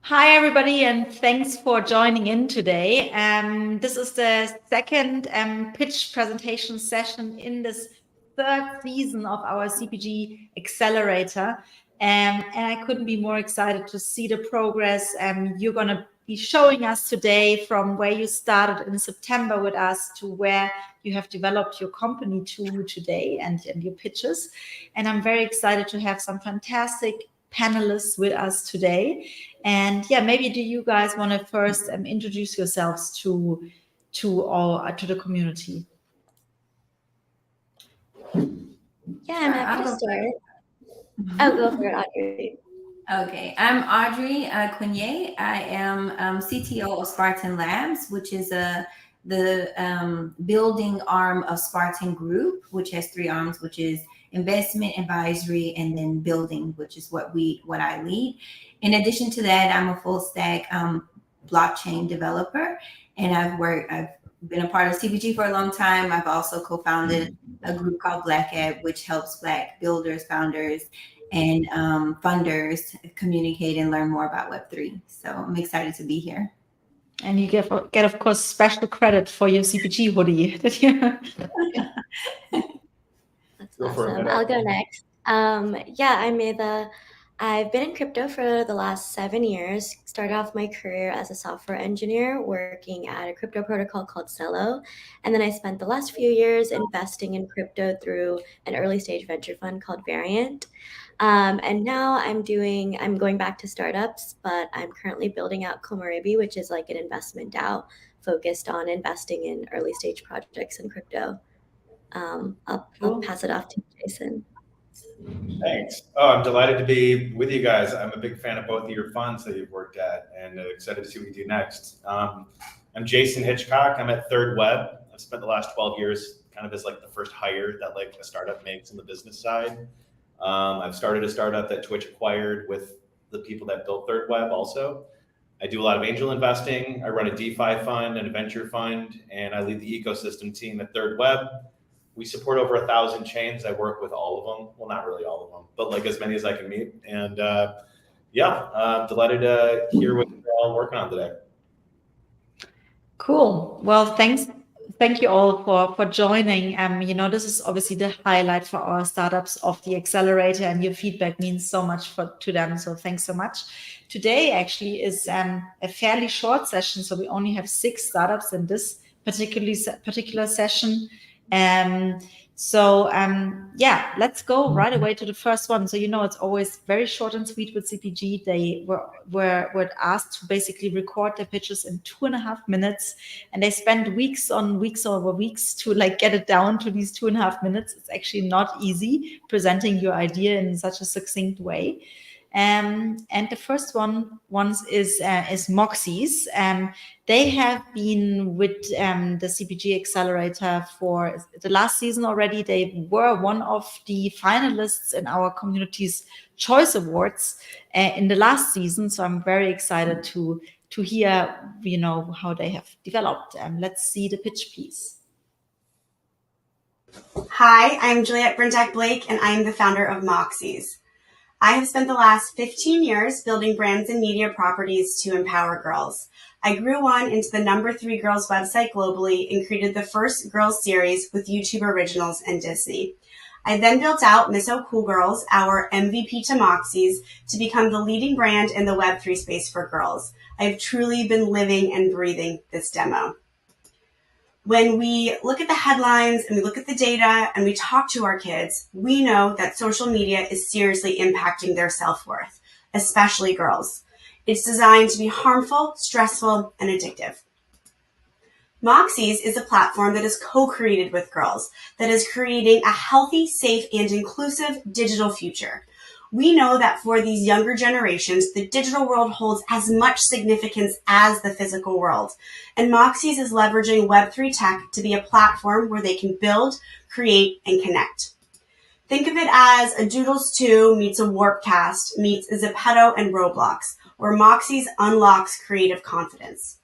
Hi, everybody, and thanks for joining in today. This is the second pitch presentation session in this third season of our CPG Accelerator. And I couldn't be more excited to see the progress you're going to be showing us today, from where you started in September with us to where you have developed your company to today and your pitches. And I'm very excited to have some fantastic panelists with us today. And yeah, maybe do you guys want to first introduce yourselves to the community? Yeah, I'm happy to start. I'll go for it, Audrey. Okay, I'm Audrey Quinier. I am CTO of Spartan Labs, which is the building arm of Spartan Group, which has three arms, which is investment, advisory, and then building, which is what I lead. In addition to that, I'm a full stack blockchain developer, and I've been a part of CPG for a long time. I've also co-founded a group called Black Ed, which helps Black builders, founders, and funders communicate and learn more about Web3. So I'm excited to be here. And you get, of course, special credit for your CPG hoodie. That's awesome. I'll go next. I've been in crypto for the last 7 years. Started off my career as a software engineer working at a crypto protocol called Celo. And then I spent the last few years investing in crypto through an early stage venture fund called Variant. And now I'm going back to startups, but I'm currently building out Komaribi, which is like an investment DAO focused on investing in early stage projects in crypto. I'll pass it off to Jason. Thanks. Oh, I'm delighted to be with you guys. I'm a big fan of both of your funds that you've worked at, and excited to see what you do next. I'm Jason Hitchcock. I'm at Third Web. I've spent the last 12 years kind of as like the first hire that like a startup makes on the business side. I've started a startup that Twitch acquired with the people that built Third Web also. I do a lot of angel investing. I run a DeFi fund and a venture fund, and I lead the ecosystem team at Third Web. We support over 1,000 chains. I work with all of them. Well, not really all of them, but like as many as I can meet. And I'm delighted to hear what you're all working on today. Cool. Well, thank you all for joining. This is obviously the highlight for our startups of the accelerator, and your feedback means so much to them. So thanks so much. Today actually is a fairly short session, so we only have 6 startups in this particular session. Let's go right away to the first one. So, it's always very short and sweet with CPG. They were asked to basically record their pitches in 2.5 minutes, and they spent weeks over weeks to like get it down to these 2.5 minutes. It's actually not easy presenting your idea in such a succinct way. And the first one is Moxie's. They have been with the CPG Accelerator for the last season already. They were one of the finalists in our community's choice awards in the last season. So I'm very excited to hear, how they have developed. Let's see the pitch, please. Hi, I'm Juliette Brindak-Blake, and I'm the founder of Moxie's. I have spent the last 15 years building brands and media properties to empower girls. I grew on into the #3 girls website globally and created the first girls series with YouTube Originals and Disney. I then built out Miss O'Cool Girls, our MVP to Moxie's, to become the leading brand in the Web3 space for girls. I've truly been living and breathing this demo. When we look at the headlines and we look at the data and we talk to our kids, we know that social media is seriously impacting their self-worth, especially girls. It's designed to be harmful, stressful, and addictive. Moxie's is a platform that is co-created with girls, that is creating a healthy, safe, and inclusive digital future. We know that for these younger generations, the digital world holds as much significance as the physical world. And Moxie's is leveraging Web3 tech to be a platform where they can build, create, and connect. Think of it as a Doodles 2 meets a Warpcast meets a Zepeto and Roblox, where Moxie's unlocks creative confidence.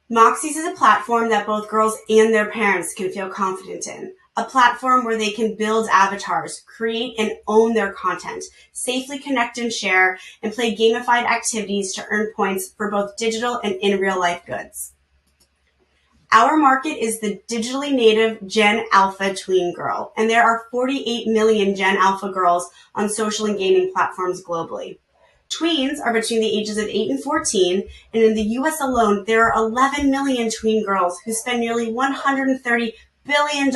Moxie's is a platform that both girls and their parents can feel confident in. a platform where they can build avatars, create and own their content, safely connect and share, and play gamified activities to earn points for both digital and in real life goods. Our market is the digitally native Gen Alpha tween girl, and there are 48 million Gen Alpha girls on social and gaming platforms globally. Tweens are between the ages of 8 and 14, and in the US alone, there are 11 million tween girls who spend nearly $130 billion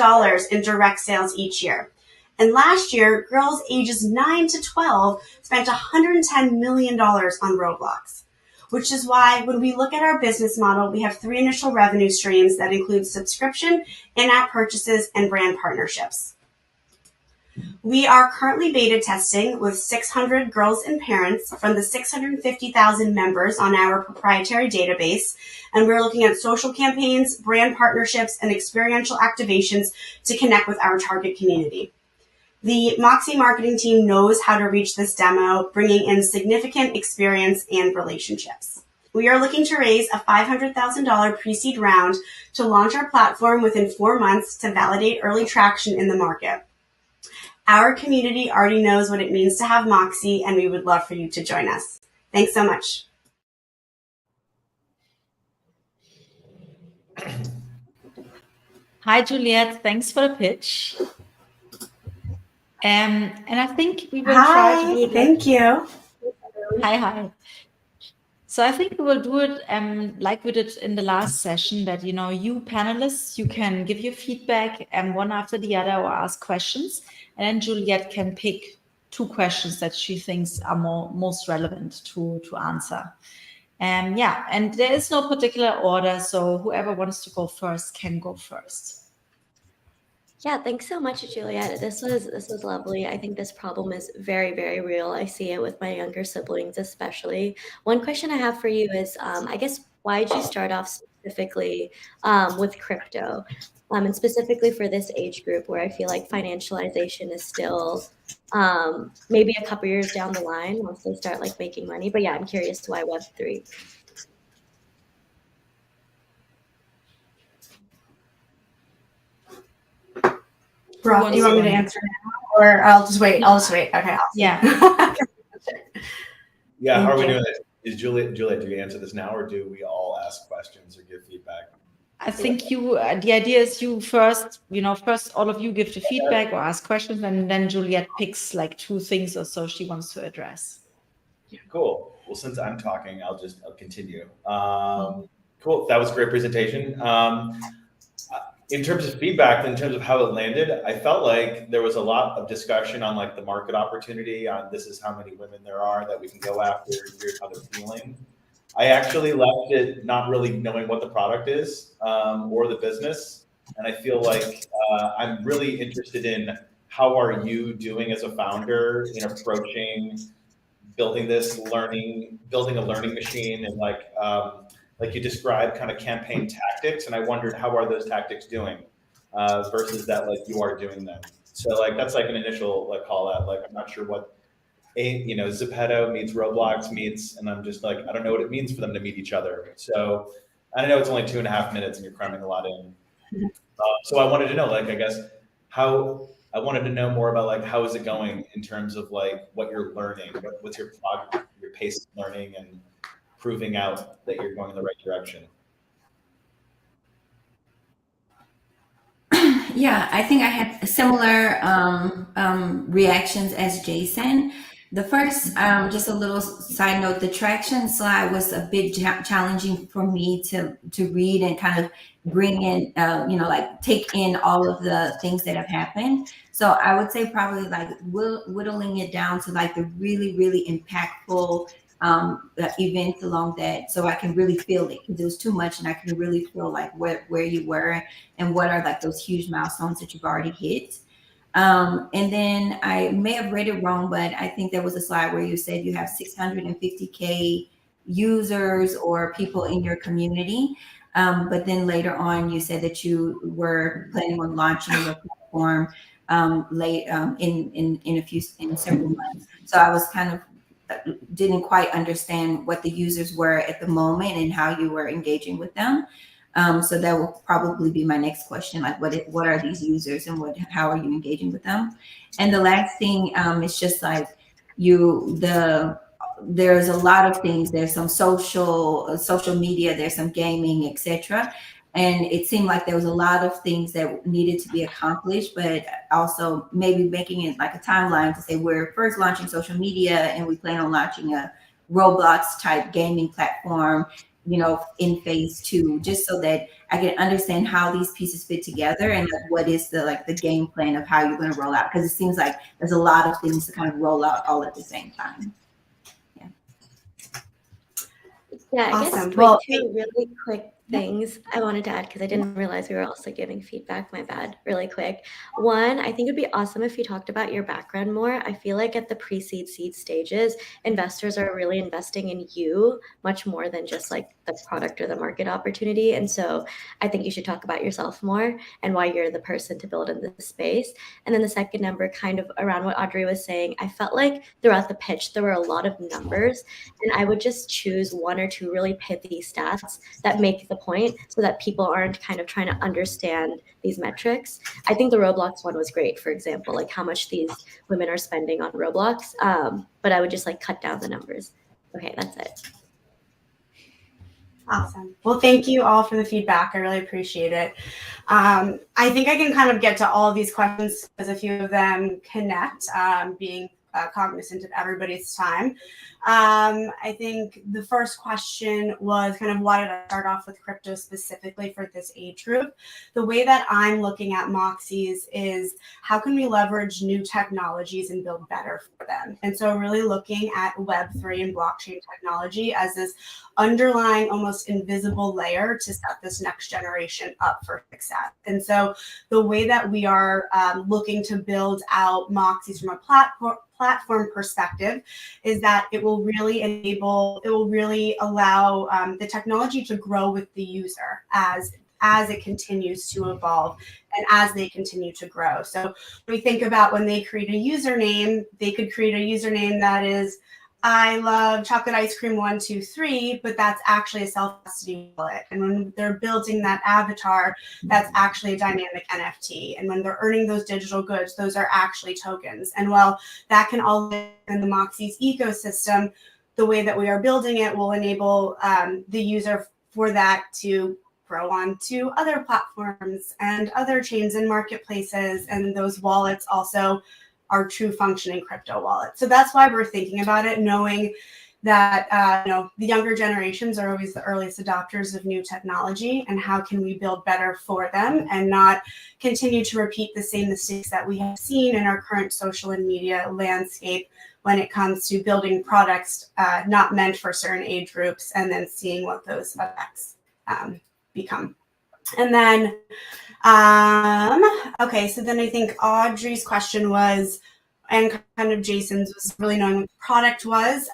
in direct sales each year. And last year, girls ages 9 to 12 spent $110 million on Roblox. Which is why when we look at our business model, we have 3 initial revenue streams that include subscription, in-app purchases, and brand partnerships. We are currently beta testing with 600 girls and parents from the 650,000 members on our proprietary database, and we're looking at social campaigns, brand partnerships, and experiential activations to connect with our target community. The Moxie marketing team knows how to reach this demo, bringing in significant experience and relationships. We are looking to raise a $500,000 pre-seed round to launch our platform within 4 months to validate early traction in the market. Our community already knows what it means to have Moxie, and we would love for you to join us. Thanks so much. Hi, Juliet. Thanks for the pitch. And I think we will try to do it. Thank you. Hi. So I think we will do it like we did in the last session, that, you panelists, you can give your feedback one after the other or ask questions. And then Juliet can pick 2 questions that she thinks are most relevant to answer. And there is no particular order. So whoever wants to go first can go first. Yeah, thanks so much, Juliet. This was lovely. I think this problem is very, very real. I see it with my younger siblings, especially. One question I have for you is, I guess, why did you start off specifically with crypto, and specifically for this age group where I feel like financialization is still maybe a couple years down the line once they start like making money. But yeah, I'm curious why Web3. Rob, do you want me to answer now? Or I'll just wait. Okay. Yeah. Yeah, how are we doing this? Is Juliet, do you answer this now, or do we all ask questions or give feedback? I think the idea is you first, first all of you give the feedback or ask questions, and then Juliet picks like 2 things or so she wants to address. Cool. Well, since I'm talking, I'll continue. Cool. That was a great presentation. In terms of feedback, in terms of how it landed, I felt like there was a lot of discussion on like the market opportunity, on this is how many women there are that we can go after, here's how they're feeling. I actually left it not really knowing what the product is or the business. And I feel like I'm really interested in how are you doing as a founder in approaching building a learning machine, and like you described kind of campaign tactics. And I wondered, how are those tactics doing versus that like you are doing them. So like, that's like an initial like call out, like, I'm not sure what Zepeto meets Roblox meets, and I'm just like, I don't know what it means for them to meet each other. So I know it's only 2.5 minutes and you're cramming a lot in. So I wanted to know, like, I guess I wanted to know more about like, how is it going in terms of like what you're learning, what's your pace of learning and proving out that you're going in the right direction. Yeah, I think I had similar reactions as Jason. The first, just a little side note, the traction slide was a bit challenging for me to read and kind of bring in, like take in all of the things that have happened. So I would say probably like whittling it down to like the really, really impactful events along that, so I can really feel it, because it was too much and I can really feel like where you were and what are like those huge milestones that you've already hit. And then I may have read it wrong, but I think there was a slide where you said you have 650K users or people in your community. But then later on, you said that you were planning on launching your platform in several months. So I was kind of didn't quite understand what the users were at the moment and how you were engaging with them. So that will probably be my next question, like what are these users and how are you engaging with them? And the last thing is just like there's a lot of things. There's some social media, there's some gaming, etc. And it seemed like there was a lot of things that needed to be accomplished, but also maybe making it like a timeline to say we're first launching social media and we plan on launching a Roblox type gaming platform, in phase 2, just so that I can understand how these pieces fit together and like what is the game plan of how you're going to roll out, because it seems like there's a lot of things to kind of roll out all at the same time. Yeah, I guess Awesome. like Well, two really quick things I wanted to add because I didn't realize we were also giving feedback. My bad, really quick. One, I think it'd be awesome if you talked about your background more. I feel like at the pre-seed seed stages, investors are really investing in you much more than just like the product or the market opportunity. And so I think you should talk about yourself more and why you're the person to build in this space. And then the second number, kind of around what Audrey was saying, I felt like throughout the pitch, there were a lot of numbers, and I would just choose one or two really pithy stats that make the point so that people aren't kind of trying to understand these metrics. I think the Roblox one was great, for example, like how much these women are spending on Roblox. But I would just like cut down the numbers. Okay, that's it. Awesome. Well, thank you all for the feedback. I really appreciate it. I think I can kind of get to all of these questions because a few of them connect, being cognizant of everybody's time. I think the first question was kind of why did I start off with crypto specifically for this age group? The way that I'm looking at Moxie's is how can we leverage new technologies and build better for them? And so really looking at Web3 and blockchain technology as this underlying almost invisible layer to set this next generation up for success. And so the way that we are looking to build out Moxie's from a platform perspective is that it will really allow the technology to grow with the user as it continues to evolve and as they continue to grow. So we think about when they create a username, they could create a username that is I love chocolate ice cream 123, but that's actually a self-custody wallet. And when they're building that avatar, that's actually a dynamic NFT. And when they're earning those digital goods, those are actually tokens. And while that can all live in the Moxie's ecosystem, the way that we are building it will enable the user for that to grow onto other platforms and other chains and marketplaces. And those wallets also are true functioning crypto wallets. So that's why we're thinking about it, knowing that the younger generations are always the earliest adopters of new technology, and how can we build better for them and not continue to repeat the same mistakes that we have seen in our current social and media landscape when it comes to building products not meant for certain age groups and then seeing what those effects become. And then okay, so then I think Audrey's question was, and kind of Jason's, was really knowing what the product was.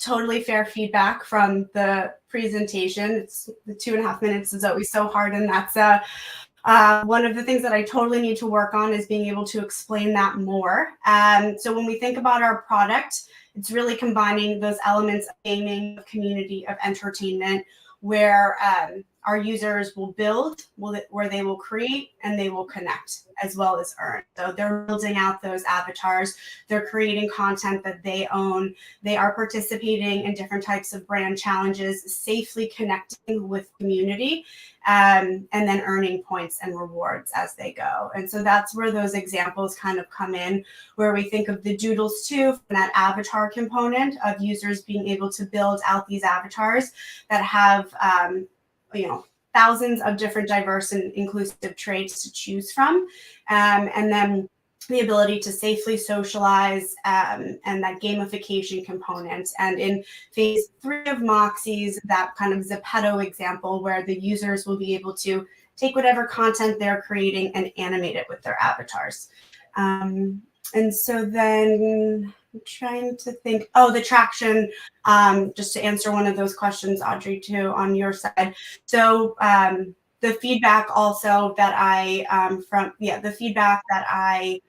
Totally fair feedback from the presentation. It's the 2.5 minutes is always so hard, and that's one of the things that I totally need to work on is being able to explain that more. So when we think about our product, it's really combining those elements of gaming, of community, of entertainment, where our users will build, where they will create, and they will connect as well as earn. So they're building out those avatars. They're creating content that they own. They are participating in different types of brand challenges, safely connecting with community, and then earning points and rewards as they go. And so that's where those examples kind of come in, where we think of the doodles too, from that avatar component of users being able to build out these avatars that have thousands of different diverse and inclusive traits to choose from, and then the ability to safely socialize and that gamification component. And in phase 3 of Moxie's, that kind of Zepeto example where the users will be able to take whatever content they're creating and animate it with their avatars. And so then I'm trying to think, the traction, just to answer one of those questions, Audrey, too, on your side. So the feedback also that the feedback that I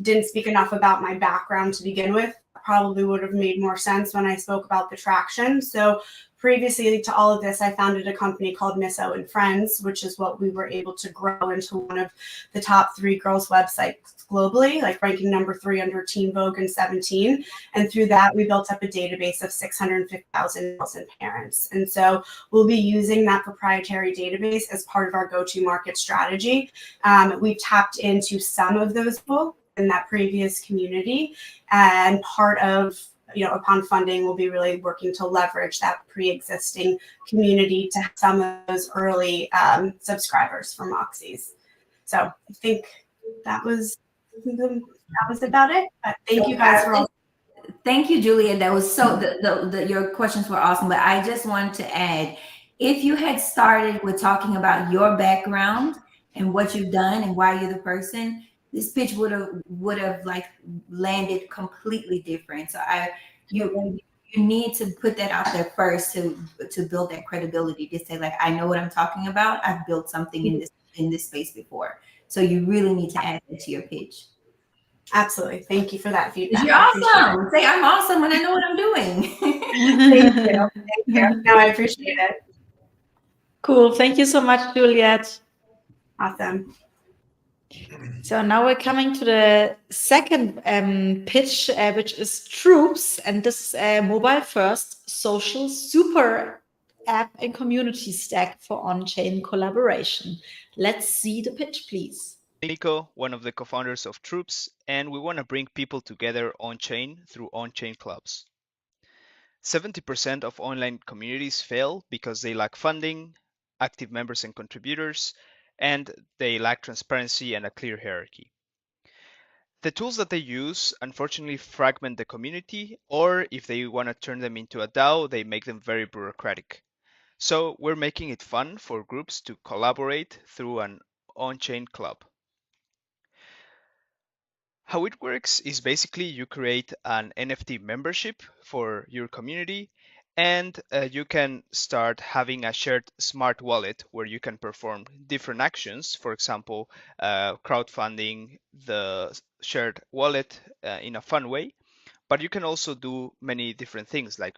didn't speak enough about my background to begin with, probably would have made more sense when I spoke about the traction. So previously to all of this, I founded a company called Miss O and Friends, which is what we were able to grow into one of the top 3 girls websites globally, like ranking number 3 under Teen Vogue and 17. And through that, we built up a database of 650,000 girls and parents. And so we'll be using that proprietary database as part of our go-to-market strategy. We've tapped into some of those people in that previous community, and part of, upon funding, we'll be really working to leverage that pre-existing community to have some of those early subscribers for Moxie's. So I think that was about it. But thank you guys for all. Thank you, Julia. That was so, your questions were awesome. But I just wanted to add, if you had started with talking about your background and what you've done and why you're the person, this pitch would have like landed completely different. So you need to put that out there first to build that credibility, to say, like, I know what I'm talking about. I've built something in this space before. So you really need to add that to your pitch. Absolutely. Thank you for that feedback. You're awesome. Say, I'm awesome when I know what I'm doing. Thank you. Thank you. No, I appreciate it. Cool. Thank you so much, Juliet. Awesome. So now we're coming to the second pitch, which is Troops, and this is a mobile-first social super app and community stack for on-chain collaboration. Let's see the pitch, please. Nico, one of the co-founders of Troops, and we want to bring people together on-chain through on-chain clubs. 70% of online communities fail because they lack funding, active members and contributors, and they lack transparency and a clear hierarchy. The tools that they use unfortunately fragment the community, or if they want to turn them into a DAO, they make them very bureaucratic. So we're making it fun for groups to collaborate through an on-chain club. How it works is basically you create an NFT membership for your community, and you can start having a shared smart wallet where you can perform different actions. For example, crowdfunding the shared wallet in a fun way, but you can also do many different things like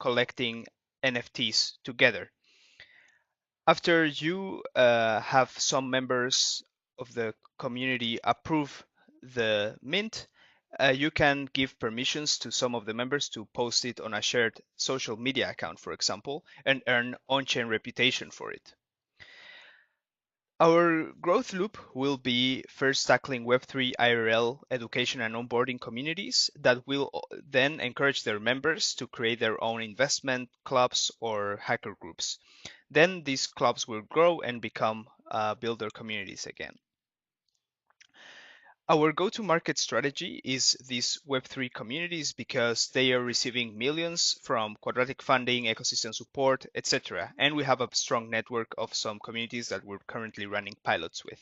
collecting NFTs together. After you have some members of the community approve the mint, you can give permissions to some of the members to post it on a shared social media account, for example, and earn on-chain reputation for it. Our growth loop will be first tackling Web3 IRL education and onboarding communities that will then encourage their members to create their own investment clubs or hacker groups. Then these clubs will grow and become builder communities again. Our go-to-market strategy is these Web3 communities because they are receiving millions from quadratic funding, ecosystem support, etc. And we have a strong network of some communities that we're currently running pilots with.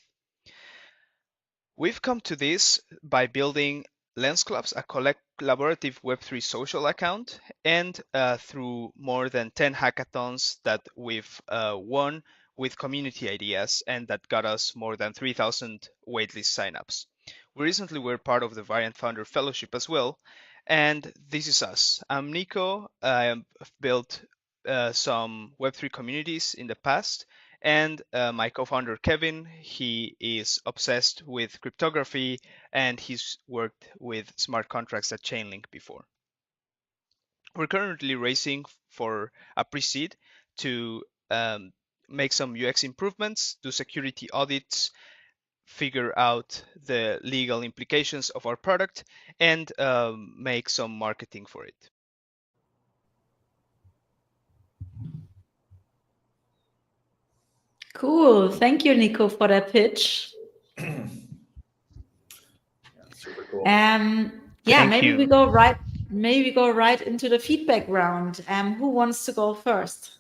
We've come to this by building Lens Clubs, a collaborative Web3 social account, and through more than 10 hackathons that we've won with community ideas, and that got us more than 3,000 waitlist signups. We recently were part of the Variant Founder Fellowship as well, and this is us. I'm Nico. I've built some Web3 communities in the past, and my co-founder Kevin, he is obsessed with cryptography, and he's worked with smart contracts at Chainlink before. We're currently racing for a pre-seed to make some UX improvements, do security audits, figure out the legal implications of our product, and make some marketing for it. Cool. Thank you, Nico, for that pitch. Super cool. Maybe we go right into the feedback round. Who wants to go first?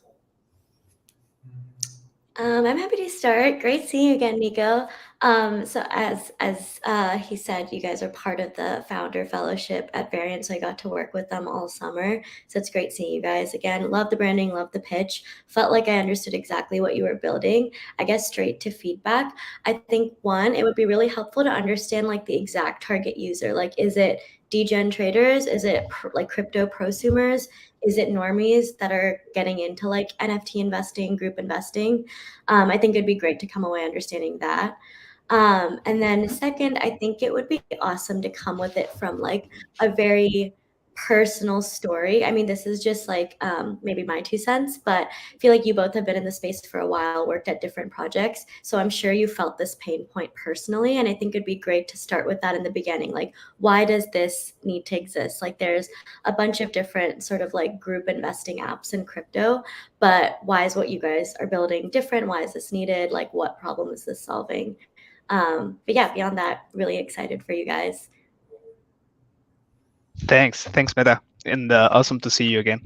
I'm happy to start. Great seeing you again, Nico. So as he said, you guys are part of the Founder Fellowship at Variant, so I got to work with them all summer. So it's great seeing you guys again. Love the branding, love the pitch. Felt like I understood exactly what you were building. I guess straight to feedback. I think one, it would be really helpful to understand like the exact target user. Like, is it degen traders? Is it like crypto prosumers? Is it normies that are getting into like NFT investing, group investing? I think it'd be great to come away understanding that. And then second, I think it would be awesome to come with it from like a very personal story. I mean, this is just like maybe my 2 cents, but I feel like you both have been in the space for a while, worked at different projects. So I'm sure you felt this pain point personally. And I think it'd be great to start with that in the beginning. Like, why does this need to exist? Like, there's a bunch of different sort of like group investing apps in crypto, but why is what you guys are building different? Why is this needed? Like, what problem is this solving? But yeah, beyond that, really excited for you guys. Thanks, Meta, and awesome to see you again.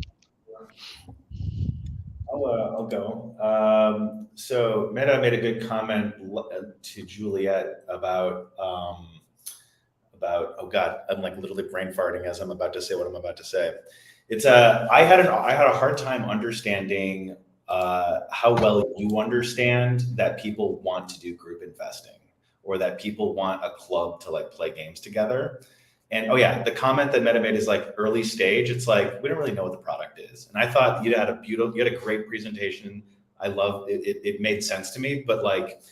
I'll go. So Meta made a good comment to Juliet about oh god, I'm like literally brain farting as I'm about to say what I'm about to say. It's I had a hard time understanding how well you understand that people want to do group investing or that people want a club to like play games together. And oh yeah, the comment that Meta made is like early stage. It's like we don't really know what the product is. And I thought you had a great presentation. I love it. It made sense to me. But like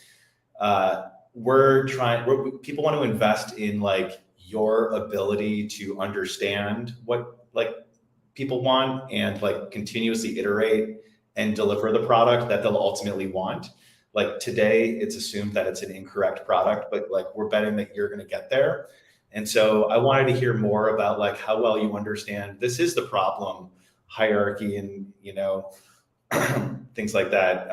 people want to invest in like your ability to understand what like people want and like continuously iterate and deliver the product that they'll ultimately want. Like today, it's assumed that it's an incorrect product, but like we're betting that you're going to get there. And so I wanted to hear more about like how well you understand this is the problem hierarchy and things like that.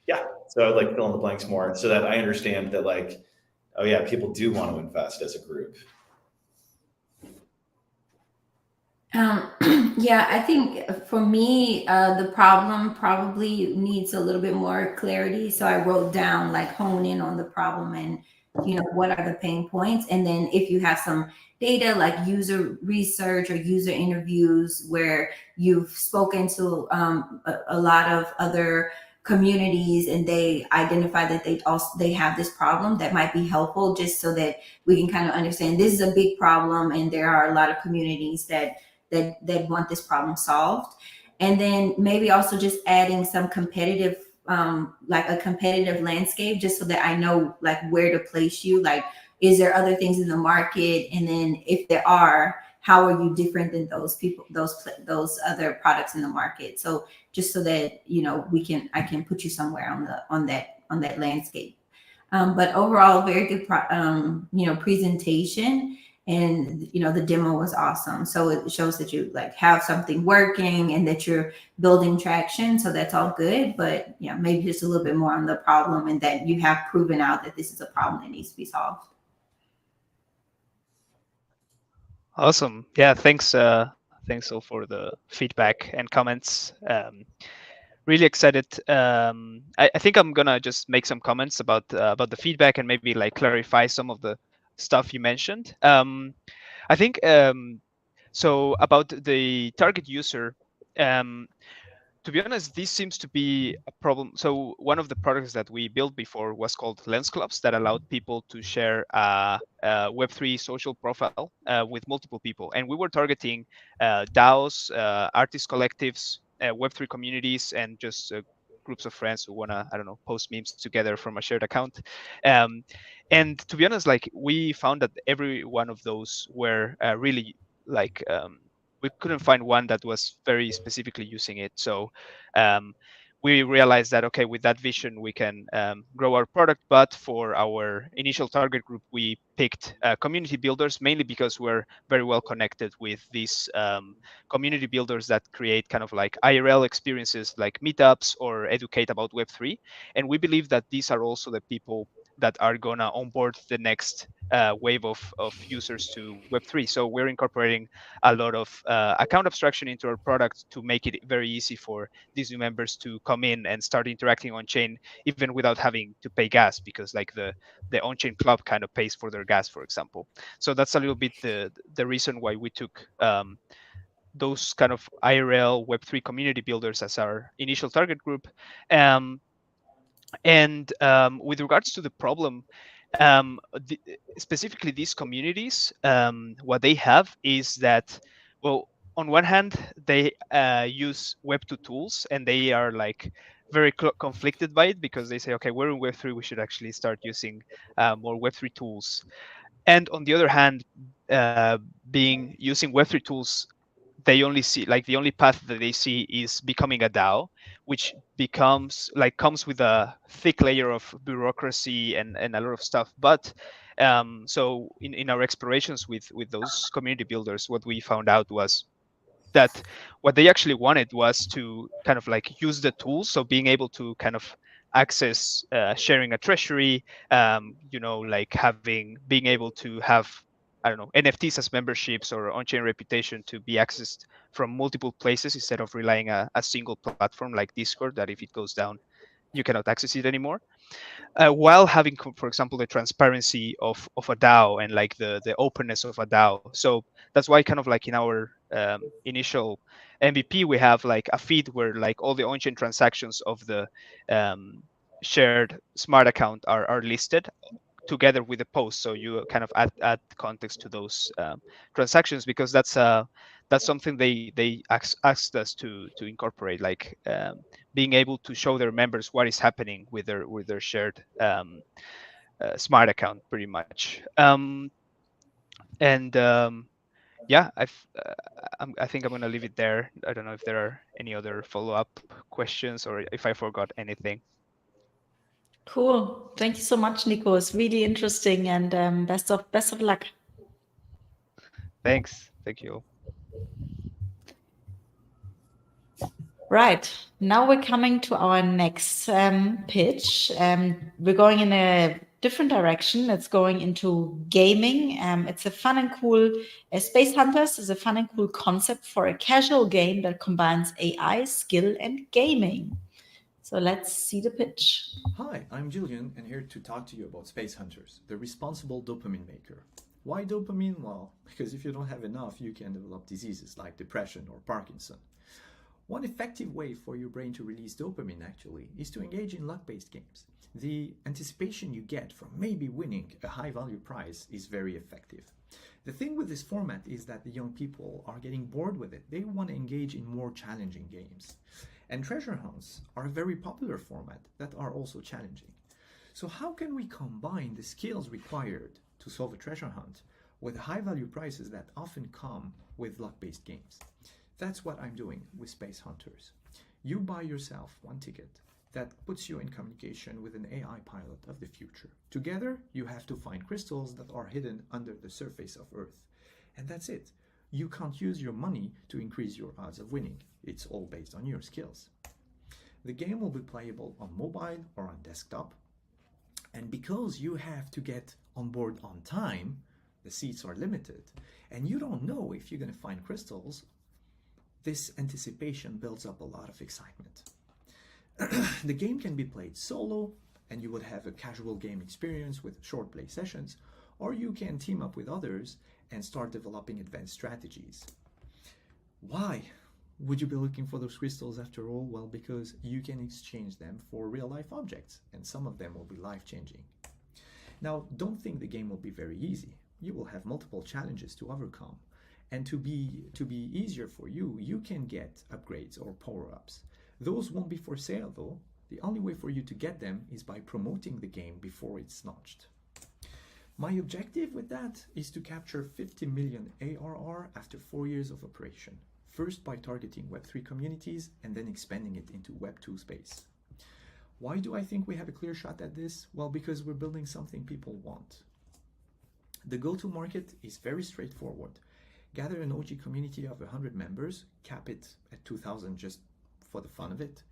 Yeah, so I'd like fill in the blanks more so that I understand that like, oh yeah, people do want to invest as a group. Yeah, I think for me, the problem probably needs a little bit more clarity. So I wrote down like hone in on the problem and what are the pain points, and then if you have some data like user research or user interviews where you've spoken to a lot of other communities and they identify that they have this problem, that might be helpful just so that we can kind of understand this is a big problem and there are a lot of communities that want this problem solved. And then maybe also just adding some competitive like a competitive landscape, just so that I know like where to place you. Like, is there other things in the market? And then if there are, how are you different than those people, those other products in the market? So just so that I can put you somewhere on that landscape. But overall, very good presentation. And the demo was awesome, so it shows that you like have something working and that you're building traction, so that's all good. But maybe just a little bit more on the problem and that you have proven out that this is a problem that needs to be solved. Awesome. Yeah, thanks all for the feedback and comments. Really excited. I think I'm gonna just make some comments about the feedback and maybe like clarify some of the stuff you mentioned. I think so about the target user. To be honest, this seems to be a problem. So one of the products that we built before was called Lens Clubs, that allowed people to share a Web3 social profile with multiple people. And we were targeting DAOs, artist collectives, Web3 communities, and just groups of friends who want to, I don't know, post memes together from a shared account. And to be honest, like we found that every one of those were really like we couldn't find one that was very specifically using it. So we realized that, okay, with that vision, we can grow our product. But for our initial target group, we picked community builders, mainly because we're very well connected with these community builders that create kind of like IRL experiences like meetups or educate about Web3. And we believe that these are also the people that are gonna onboard the next wave of users to Web3. So we're incorporating a lot of account abstraction into our product to make it very easy for these new members to come in and start interacting on chain, even without having to pay gas, because like the on-chain club kind of pays for their gas, for example. So that's a little bit the reason why we took those kind of IRL Web3 community builders as our initial target group. And with regards to the problem, Specifically these communities, what they have is that, well, on one hand, they use Web2 tools, and they are like very conflicted by it, because they say, okay, we're in Web3, we should actually start using more Web3 tools. And on the other hand, being using Web3 tools, they only see, like, the only path that they see is becoming a DAO, which becomes like comes with a thick layer of bureaucracy and a lot of stuff. But so in our explorations with those community builders, what we found out was that what they actually wanted was to kind of like use the tools, so being able to kind of access sharing a treasury, like being able to have, I don't know, NFTs as memberships or on-chain reputation to be accessed from multiple places instead of relying a single platform like Discord, that if it goes down you cannot access it anymore, while having, for example, the transparency of a DAO and like the openness of a DAO. So that's why kind of like in our initial MVP, we have like a feed where like all the on-chain transactions of the um, shared smart account are listed together with the post. So you kind of add context to those transactions, because that's something they asked us to incorporate, like being able to show their members what is happening with their shared smart account, pretty much. And yeah, I think I'm gonna leave it there. I don't know if there are any other follow-up questions or if I forgot anything. Cool. Thank you so much, Nico. It's really interesting, and best of luck. Thanks. Thank you. Right. Now we're coming to our next pitch. We're going in a different direction. It's going into gaming. It's a fun and cool. Space Hunters is a fun and cool concept for a casual game that combines AI, skill, and gaming. So let's see the pitch. Hi, I'm Julian, and here to talk to you about Space Hunters, the responsible dopamine maker. Why dopamine? Well, because if you don't have enough, you can develop diseases like depression or Parkinson. One effective way for your brain to release dopamine, actually, is to engage in luck-based games. The anticipation you get from maybe winning a high-value prize is very effective. The thing with this format is that the young people are getting bored with it. They want to engage in more challenging games. And treasure hunts are a very popular format that are also challenging. So how can we combine the skills required to solve a treasure hunt with high-value prizes that often come with luck-based games? That's what I'm doing with Space Hunters. You buy yourself one ticket that puts you in communication with an AI pilot of the future. Together, you have to find crystals that are hidden under the surface of Earth. And that's it. You can't use your money to increase your odds of winning. It's all based on your skills. The game will be playable on mobile or on desktop. And because you have to get on board on time, the seats are limited, and you don't know if you're going to find crystals, this anticipation builds up a lot of excitement. The game can be played solo, and you would have a casual game experience with short play sessions, or you can team up with others and start developing advanced strategies. Why would you be looking for those crystals after all? Well, because you can exchange them for real-life objects, and some of them will be life-changing. Now, don't think the game will be very easy. You will have multiple challenges to overcome. And to be easier for you, you can get upgrades or power-ups. Those won't be for sale though. The only way for you to get them is by promoting the game before it's launched. My objective with that is to capture 50 million ARR after 4 years of operation. First by targeting Web3 communities and then expanding it into Web2 space. Why do I think we have a clear shot at this? Well, because we're building something people want. The go-to-market is very straightforward. Gather an OG community of 100 members, cap it at 2,000 just for the fun of it,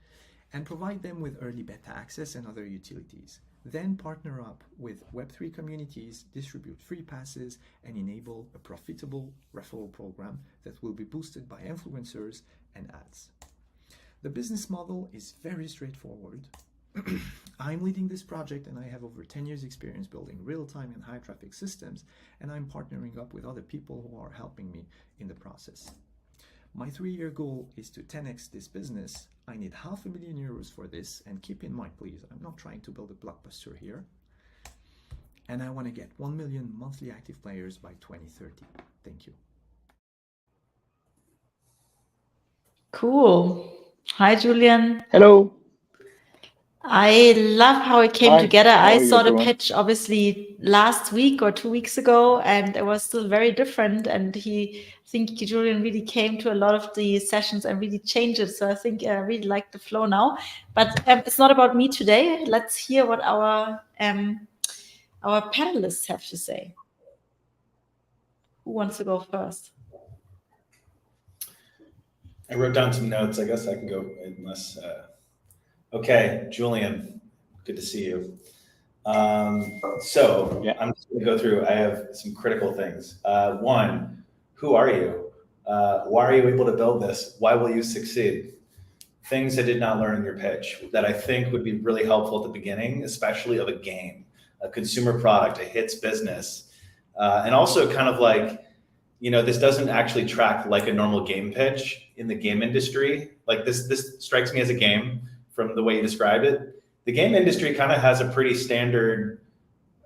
and provide them with early beta access and other utilities. Then partner up with Web3 communities, distribute free passes, and enable a profitable referral program that will be boosted by influencers and ads. The business model is very straightforward. I'm leading this project and I have over 10 years experience building real-time and high-traffic systems, and I'm partnering up with other people who are helping me in the process. My 3-year goal is to 10x this business. I need €500,000 for this, and keep in mind, please, I'm not trying to build a blockbuster here. And I want to get 1 million monthly active players by 2030. Thank you. Cool. Hi, Julian. Hello. I love how it came Hi. together. How I are you, saw the everyone? pitch obviously last week or 2 weeks ago, and it was still very different. And I think Julian really came to a lot of the sessions and really changed it. So I think I really like the flow now. But it's not about me today. Let's hear what our panelists have to say. Who wants to go first? I wrote down some notes. I guess I can go unless. Okay, Julian, good to see you. So Yeah. I'm just going to go through. I have some critical things. One, who are you? Why are you able to build this? Why will you succeed? Things I did not learn in your pitch that I think would be really helpful at the beginning, especially of a game, a consumer product, a hits business, and also kind of like, this doesn't actually track like a normal game pitch in the game industry. Like this strikes me as a game from the way you described it. The game industry kind of has a pretty standard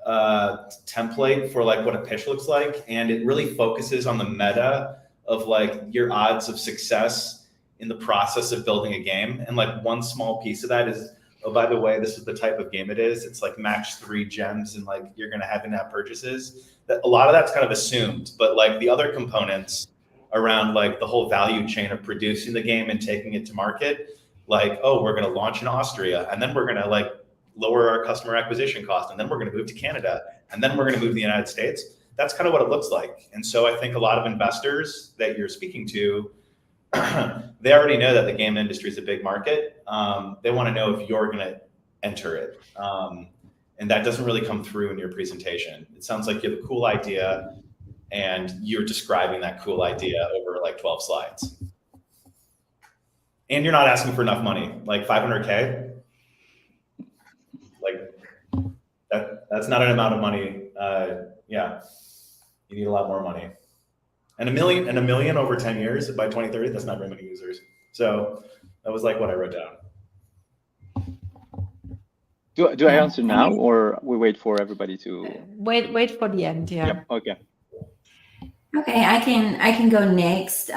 template for like what a pitch looks like, and it really focuses on the meta of like your odds of success in the process of building a game. And like one small piece of that is, oh, by the way, this is the type of game it is. It's like match 3 gems and like you're gonna have in-app purchases. That a lot of that's kind of assumed, but like the other components around like the whole value chain of producing the game and taking it to market, like, oh, we're gonna launch in Austria, and then we're gonna like lower our customer acquisition cost, and then we're gonna move to Canada, and then we're gonna move to the United States. That's kind of what it looks like. And so I think a lot of investors that you're speaking to, they already know that the game industry is a big market. They want to know if you're going to enter it. And that doesn't really come through in your presentation. It sounds like you have a cool idea and you're describing that cool idea over like 12 slides. And you're not asking for enough money, like 500K. Like that's not an amount of money. Yeah, you need a lot more money. And a million over 10 years by 2030, that's not very many users. So that was like what I wrote down. Do I answer now, or we wait for everybody to wait for the end? Yeah. Yep. Okay. Okay, I can go next.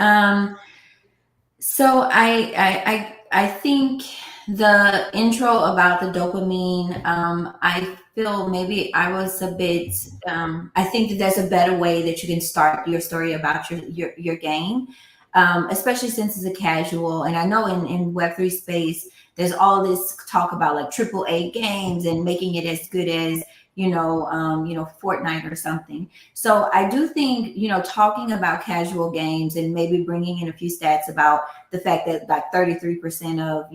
So I think the intro about the dopamine, I feel maybe I was a bit, I think that there's a better way that you can start your story about your game, especially since it's a casual. And I know in Web3 space, there's all this talk about like AAA games and making it as good as, Fortnite or something. So I do think, talking about casual games and maybe bringing in a few stats about the fact that like 33% of,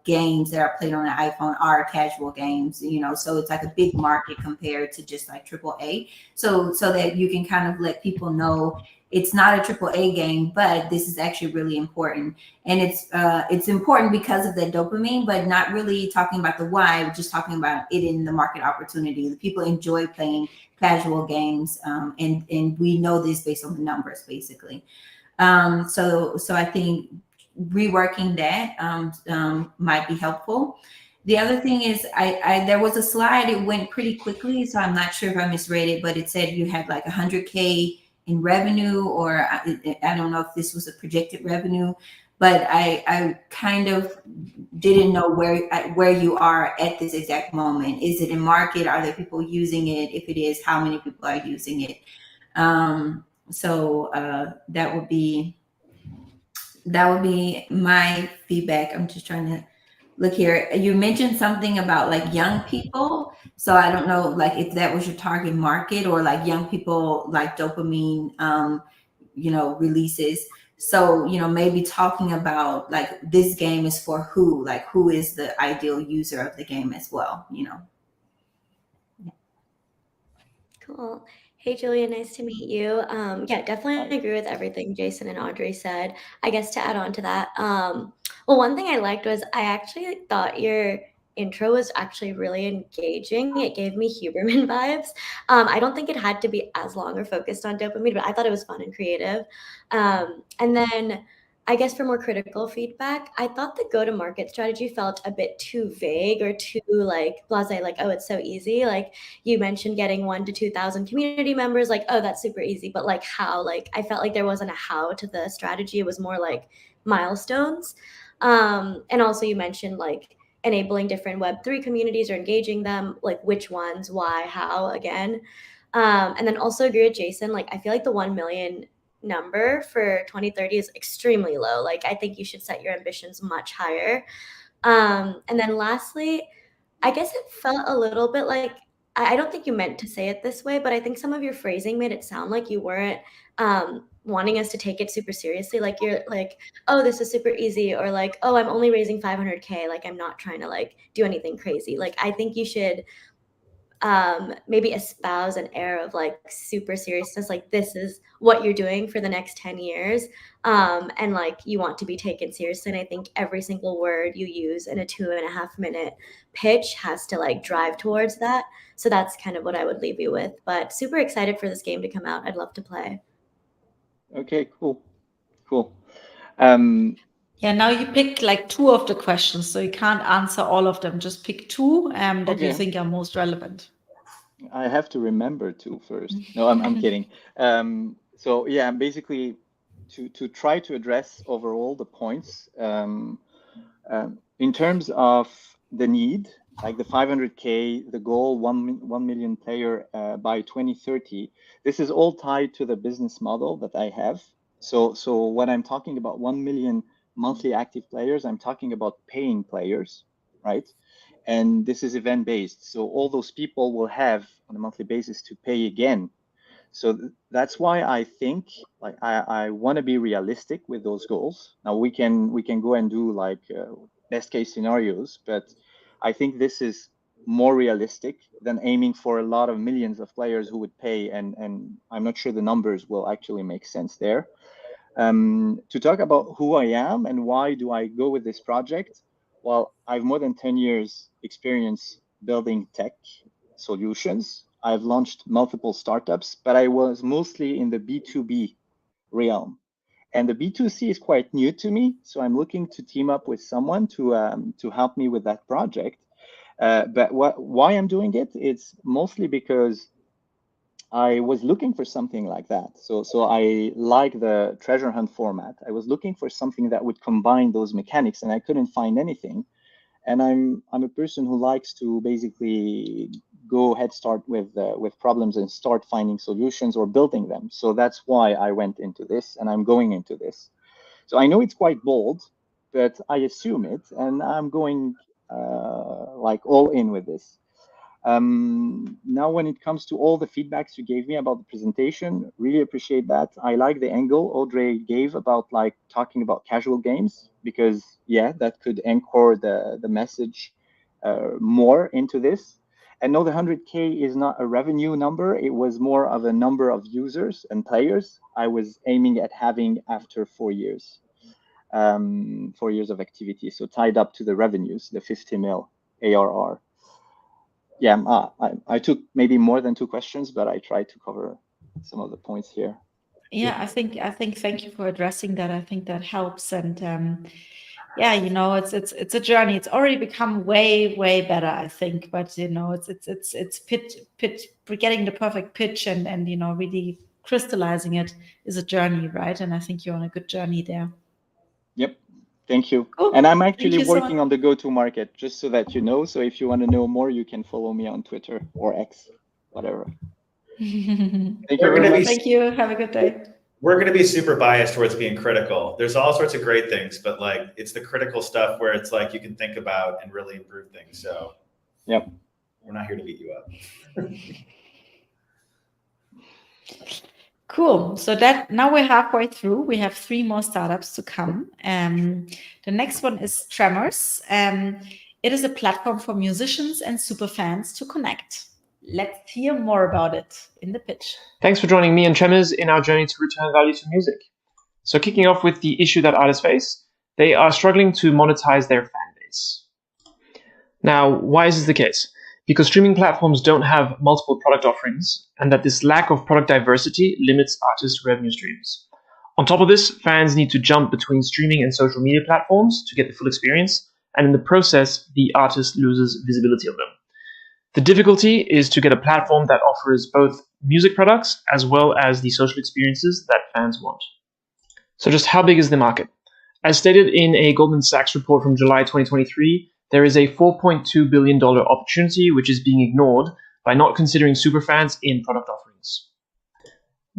games that are played on an iPhone are casual games, so it's like a big market compared to just like AAA. So that you can kind of let people know it's not a AAA game, but this is actually really important. And it's important because of the dopamine, but not really talking about the why, we're just talking about it in the market opportunity. The people enjoy playing casual games, and we know this based on the numbers, basically. So I think reworking that might be helpful. The other thing is, I there was a slide, it went pretty quickly, so I'm not sure if I misread it, but it said you had like 100K in revenue, or I don't know if this was a projected revenue, but I kind of didn't know where you are at this exact moment. Is it in market? Are there people using it? If it is, how many people are using it? So that would be my feedback. I'm just trying to look here. You mentioned something about like young people. So I don't know, like if that was your target market, or like young people like dopamine, releases. So, maybe talking about like this game is for who, like who is the ideal user of the game as well, Cool. Hey, Julia, nice to meet you. Yeah, definitely agree with everything Jason and Audrey said. I guess to add on to that, well, one thing I liked was I actually thought your intro was actually really engaging. It gave me Huberman vibes. I don't think it had to be as long or focused on dopamine, but I thought it was fun and creative. And then I guess for more critical feedback, I thought the go-to-market strategy felt a bit too vague or too like blasé, like, oh, it's so easy. Like you mentioned getting 1,000 to 2,000 community members, like, oh, that's super easy. But like how? Like I felt like there wasn't a how to the strategy. It was more like milestones. And also you mentioned like enabling different Web3 communities or engaging them, like which ones, why, how again. And then also agree with Jason, like I feel like the 1 million number for 2030 is extremely low. Like I think you should set your ambitions much higher. And then lastly, I guess it felt a little bit like I don't think you meant to say it this way, but I think some of your phrasing made it sound like you weren't wanting us to take it super seriously. Like you're like, oh, this is super easy, or like, oh, I'm only raising 500K. Like I'm not trying to like do anything crazy. Like I think you should maybe espouse an air of like super seriousness, like this is what you're doing for the next 10 years, and like you want to be taken seriously. And I think every single word you use in a 2.5 minute pitch has to like drive towards that. So that's kind of what I would leave you with, but super excited for this game to come out. I'd love to play. Okay, cool. Yeah, now you picked like 2 of the questions, so you can't answer all of them. Just pick 2 that you Okay. think are most relevant. I have to remember to first. No, I'm kidding. So yeah, basically to try to address overall the points in terms of the need, like the 500K, the goal, 1 million player by 2030. This is all tied to the business model that I have. So when I'm talking about 1 million monthly active players, I'm talking about paying players, right? And this is event based. So all those people will have on a monthly basis to pay again. So that's why I think like I want to be realistic with those goals. Now we can go and do like best case scenarios, but I think this is more realistic than aiming for a lot of millions of players who would pay, and I'm not sure the numbers will actually make sense there. To talk about who I am and why do I go with this project, well, I've more than 10 years experience building tech solutions. I've launched multiple startups, but I was mostly in the B2B realm. And the B2C is quite new to me, so I'm looking to team up with someone to help me with that project. But why I'm doing it? It's mostly because I was looking for something like that. So I like the treasure hunt format. I was looking for something that would combine those mechanics, and I couldn't find anything. And I'm a person who likes to basically go head start with problems and start finding solutions or building them. So that's why I went into this, and I'm going into this. So I know it's quite bold, but I assume it, and I'm going like all in with this. Now, when it comes to all the feedbacks you gave me about the presentation, really appreciate that. I like the angle Audrey gave about like talking about casual games, because yeah, that could anchor the message more into this. And no, the 100K is not a revenue number. It was more of a number of users and players I was aiming at having after 4 years. 4 years of activity, so tied up to the revenues, the 50 mil ARR. Yeah, I took maybe more than 2 questions, but I tried to cover some of the points here. Yeah, I think thank you for addressing that. I think that helps. And yeah, you know, it's a journey. It's already become way better, I think. But you know, it's getting the perfect pitch and you know, really crystallizing it is a journey, right? And I think you're on a good journey there. Yep. Thank you. Cool. And I'm actually Thank you so working on the go-to-market, just so that you know. So if you want to know more, you can follow me on Twitter or X, whatever. Thank you very much. Thank you. Have a good day. We're going to be super biased towards being critical. There's all sorts of great things, but like it's the critical stuff where it's like you can think about and really improve things. So yep, we're not here to beat you up. Cool. So that now we're halfway through. We have 3 more startups to come. The next one is Tremors. It is a platform for musicians and superfans to connect. Let's hear more about it in the pitch. Thanks for joining me and Tremors in our journey to return value to music. So kicking off with the issue that artists face, they are struggling to monetize their fan base. Now, why is this the case? Because streaming platforms don't have multiple product offerings, and that this lack of product diversity limits artists' revenue streams. On top of this, fans need to jump between streaming and social media platforms to get the full experience, and in the process, the artist loses visibility of them. The difficulty is to get a platform that offers both music products as well as the social experiences that fans want. So just how big is the market? As stated in a Goldman Sachs report from July 2023, there is a $4.2 billion opportunity which is being ignored by not considering superfans in product offerings.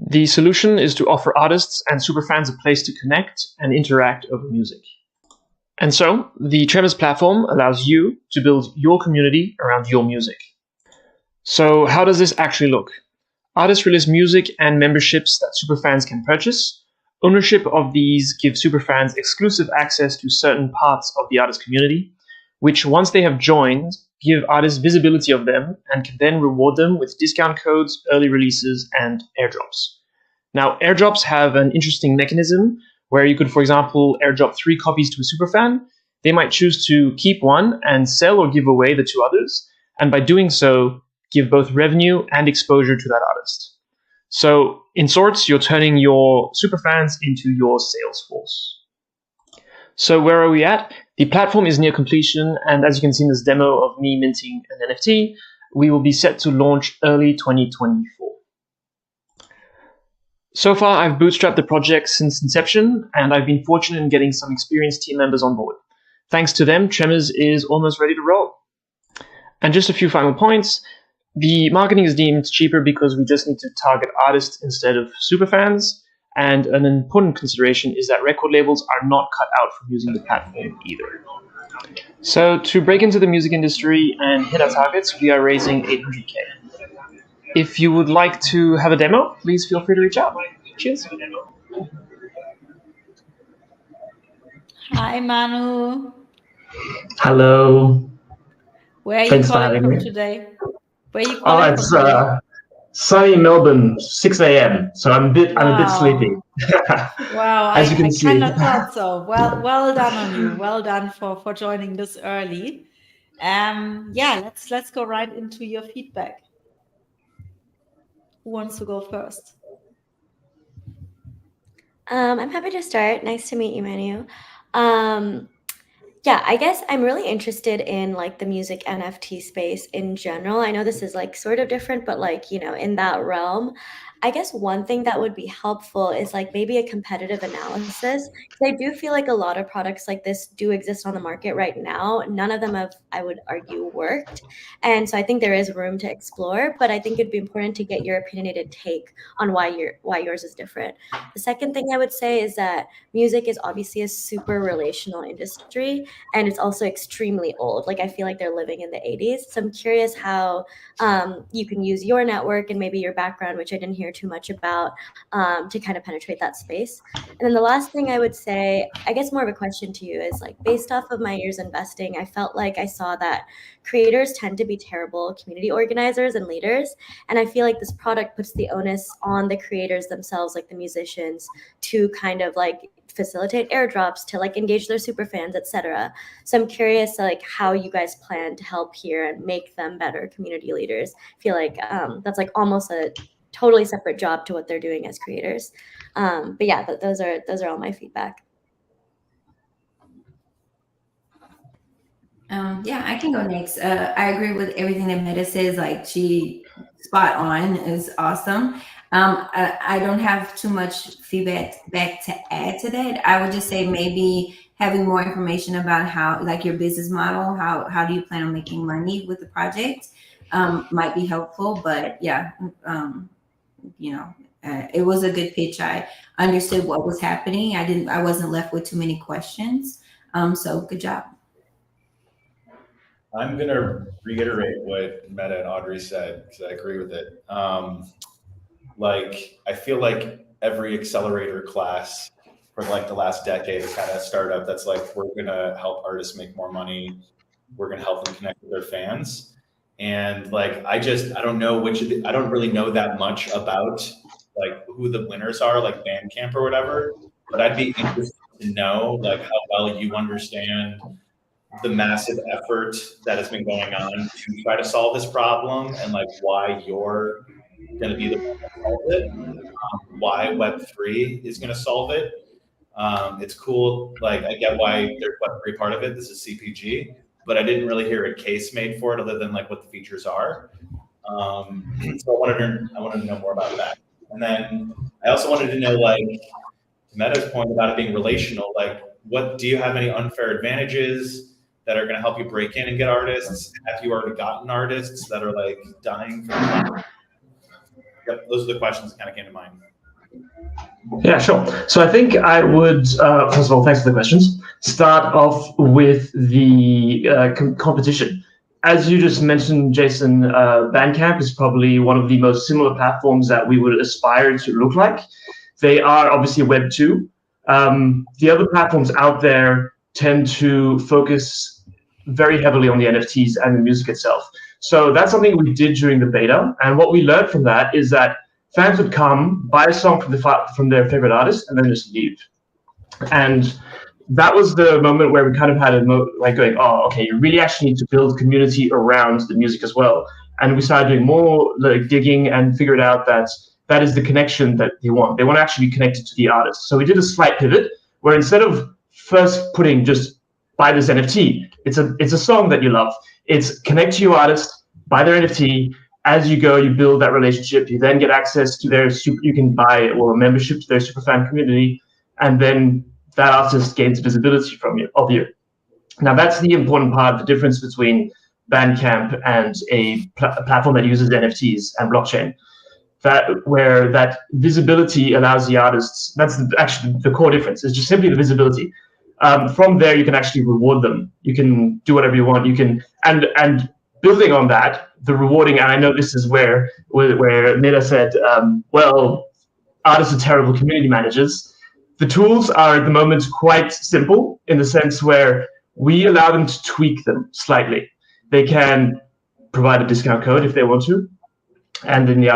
The solution is to offer artists and superfans a place to connect and interact over music. And so, the Tremors platform allows you to build your community around your music. So how does this actually look? Artists release music and memberships that superfans can purchase. Ownership of these gives superfans exclusive access to certain parts of the artist community, which once they have joined, give artists visibility of them and can then reward them with discount codes, early releases, and airdrops. Now, airdrops have an interesting mechanism where you could, for example, airdrop 3 copies to a superfan. They might choose to keep one and sell or give away the 2 others, and by doing so, give both revenue and exposure to that artist. So, in sorts, you're turning your superfans into your sales force. So where are we at? The platform is near completion, and as you can see in this demo of me minting an NFT, we will be set to launch early 2024. So far, I've bootstrapped the project since inception, and I've been fortunate in getting some experienced team members on board. Thanks to them, Tremors is almost ready to roll. And just a few final points. The marketing is deemed cheaper because we just need to target artists instead of superfans. And an important consideration is that record labels are not cut out from using the platform either. So to break into the music industry and hit our targets, we are raising 800K. If you would like to have a demo, please feel free to reach out. Cheers. Hi, Manu. Hello. Where are you Thanks for calling having from me. today? Where are you calling It's from today? sunny Melbourne, 6 a.m. So I'm a bit sleepy. Wow, As you can I see. kind of thought so. Well done on you. Well done for joining this early. Yeah, let's go right into your feedback. Who wants to go first? I'm happy to start. Nice to meet you, Manu. Yeah, I guess I'm really interested in like the music NFT space in general. I know this is like sort of different, but like, you know, in that realm, I guess one thing that would be helpful is like maybe a competitive analysis. Because I do feel like a lot of products like this do exist on the market right now. None of them have, I would argue, worked. And so I think there is room to explore, but I think it'd be important to get your opinionated take on why yours is different. The second thing I would say is that music is obviously a super relational industry, and it's also extremely old. Like I feel like they're living in the 80s. So I'm curious how you can use your network and maybe your background, which I didn't hear too much about, to kind of penetrate that space. And then the last thing I would say, I guess more of a question to you, is like based off of my years investing, I felt like I saw that creators tend to be terrible community organizers and leaders. And I feel like this product puts the onus on the creators themselves, like the musicians, to kind of like facilitate airdrops, to like engage their super fans, etc. So I'm curious like how you guys plan to help here and make them better community leaders. I feel like that's like almost a totally separate job to what they're doing as creators. But yeah, those are all my feedback. Yeah, I can go next. I agree with everything that Meta says. Like she spot on is awesome. I don't have too much feedback back to add to that. I would just say maybe having more information about how, like your business model, how do you plan on making money with the project, might be helpful. But yeah, it was a good pitch. I understood what was happening. I wasn't left with too many questions. So good job. I'm going to reiterate what Meta and Audrey said because I agree with it. I feel like every accelerator class for like the last decade has had a startup that's like, we're going to help artists make more money. We're going to help them connect with their fans. And like, I don't know I don't really know that much about like who the winners are, like Bandcamp or whatever, but I'd be interested to know like how well you understand the massive effort that has been going on to try to solve this problem and like why your going to be the one that solves it. Why Web3 is going to solve it. It's cool. Like, I get why there's Web3 part of it. This is CPG, but I didn't really hear a case made for it other than like what the features are. So I wanted to know more about that. And then I also wanted to know, like, to Meta's point about it being relational, like, what do you have any unfair advantages that are going to help you break in and get artists? Have you already gotten artists that are like dying for the platform? Yep, those are the questions that kind of came to mind. Yeah, sure. So I think I would, first of all, thanks for the questions. Start off with the competition. As you just mentioned, Jason, Bandcamp is probably one of the most similar platforms that we would aspire to look like. They are obviously Web 2. The other platforms out there tend to focus very heavily on the NFTs and the music itself. So that's something we did during the beta. And what we learned from that is that fans would come, buy a song from their favorite artist, and then just leave. And that was the moment where we kind of had going, oh, okay, you really actually need to build community around the music as well. And we started doing more like digging and figured out that that is the connection that they want. They want to actually be connected to the artist. So we did a slight pivot where instead of first putting just buy this NFT, it's a song that you love. It's connect to your artist, buy their NFT. As you go, you build that relationship. You then get access to you can buy a membership to their superfan community, and then that artist gains visibility of you. Now that's the important part, the difference between Bandcamp and a platform that uses NFTs and blockchain. Where that visibility allows the artists, that's actually the core difference, is just simply the visibility. From there, you can actually reward them. You can do whatever you want. You can, and building on that, the rewarding, and I know this is where Meta said, well, artists are terrible community managers. The tools are at the moment quite simple in the sense where we allow them to tweak them slightly. They can provide a discount code if they want to, and then the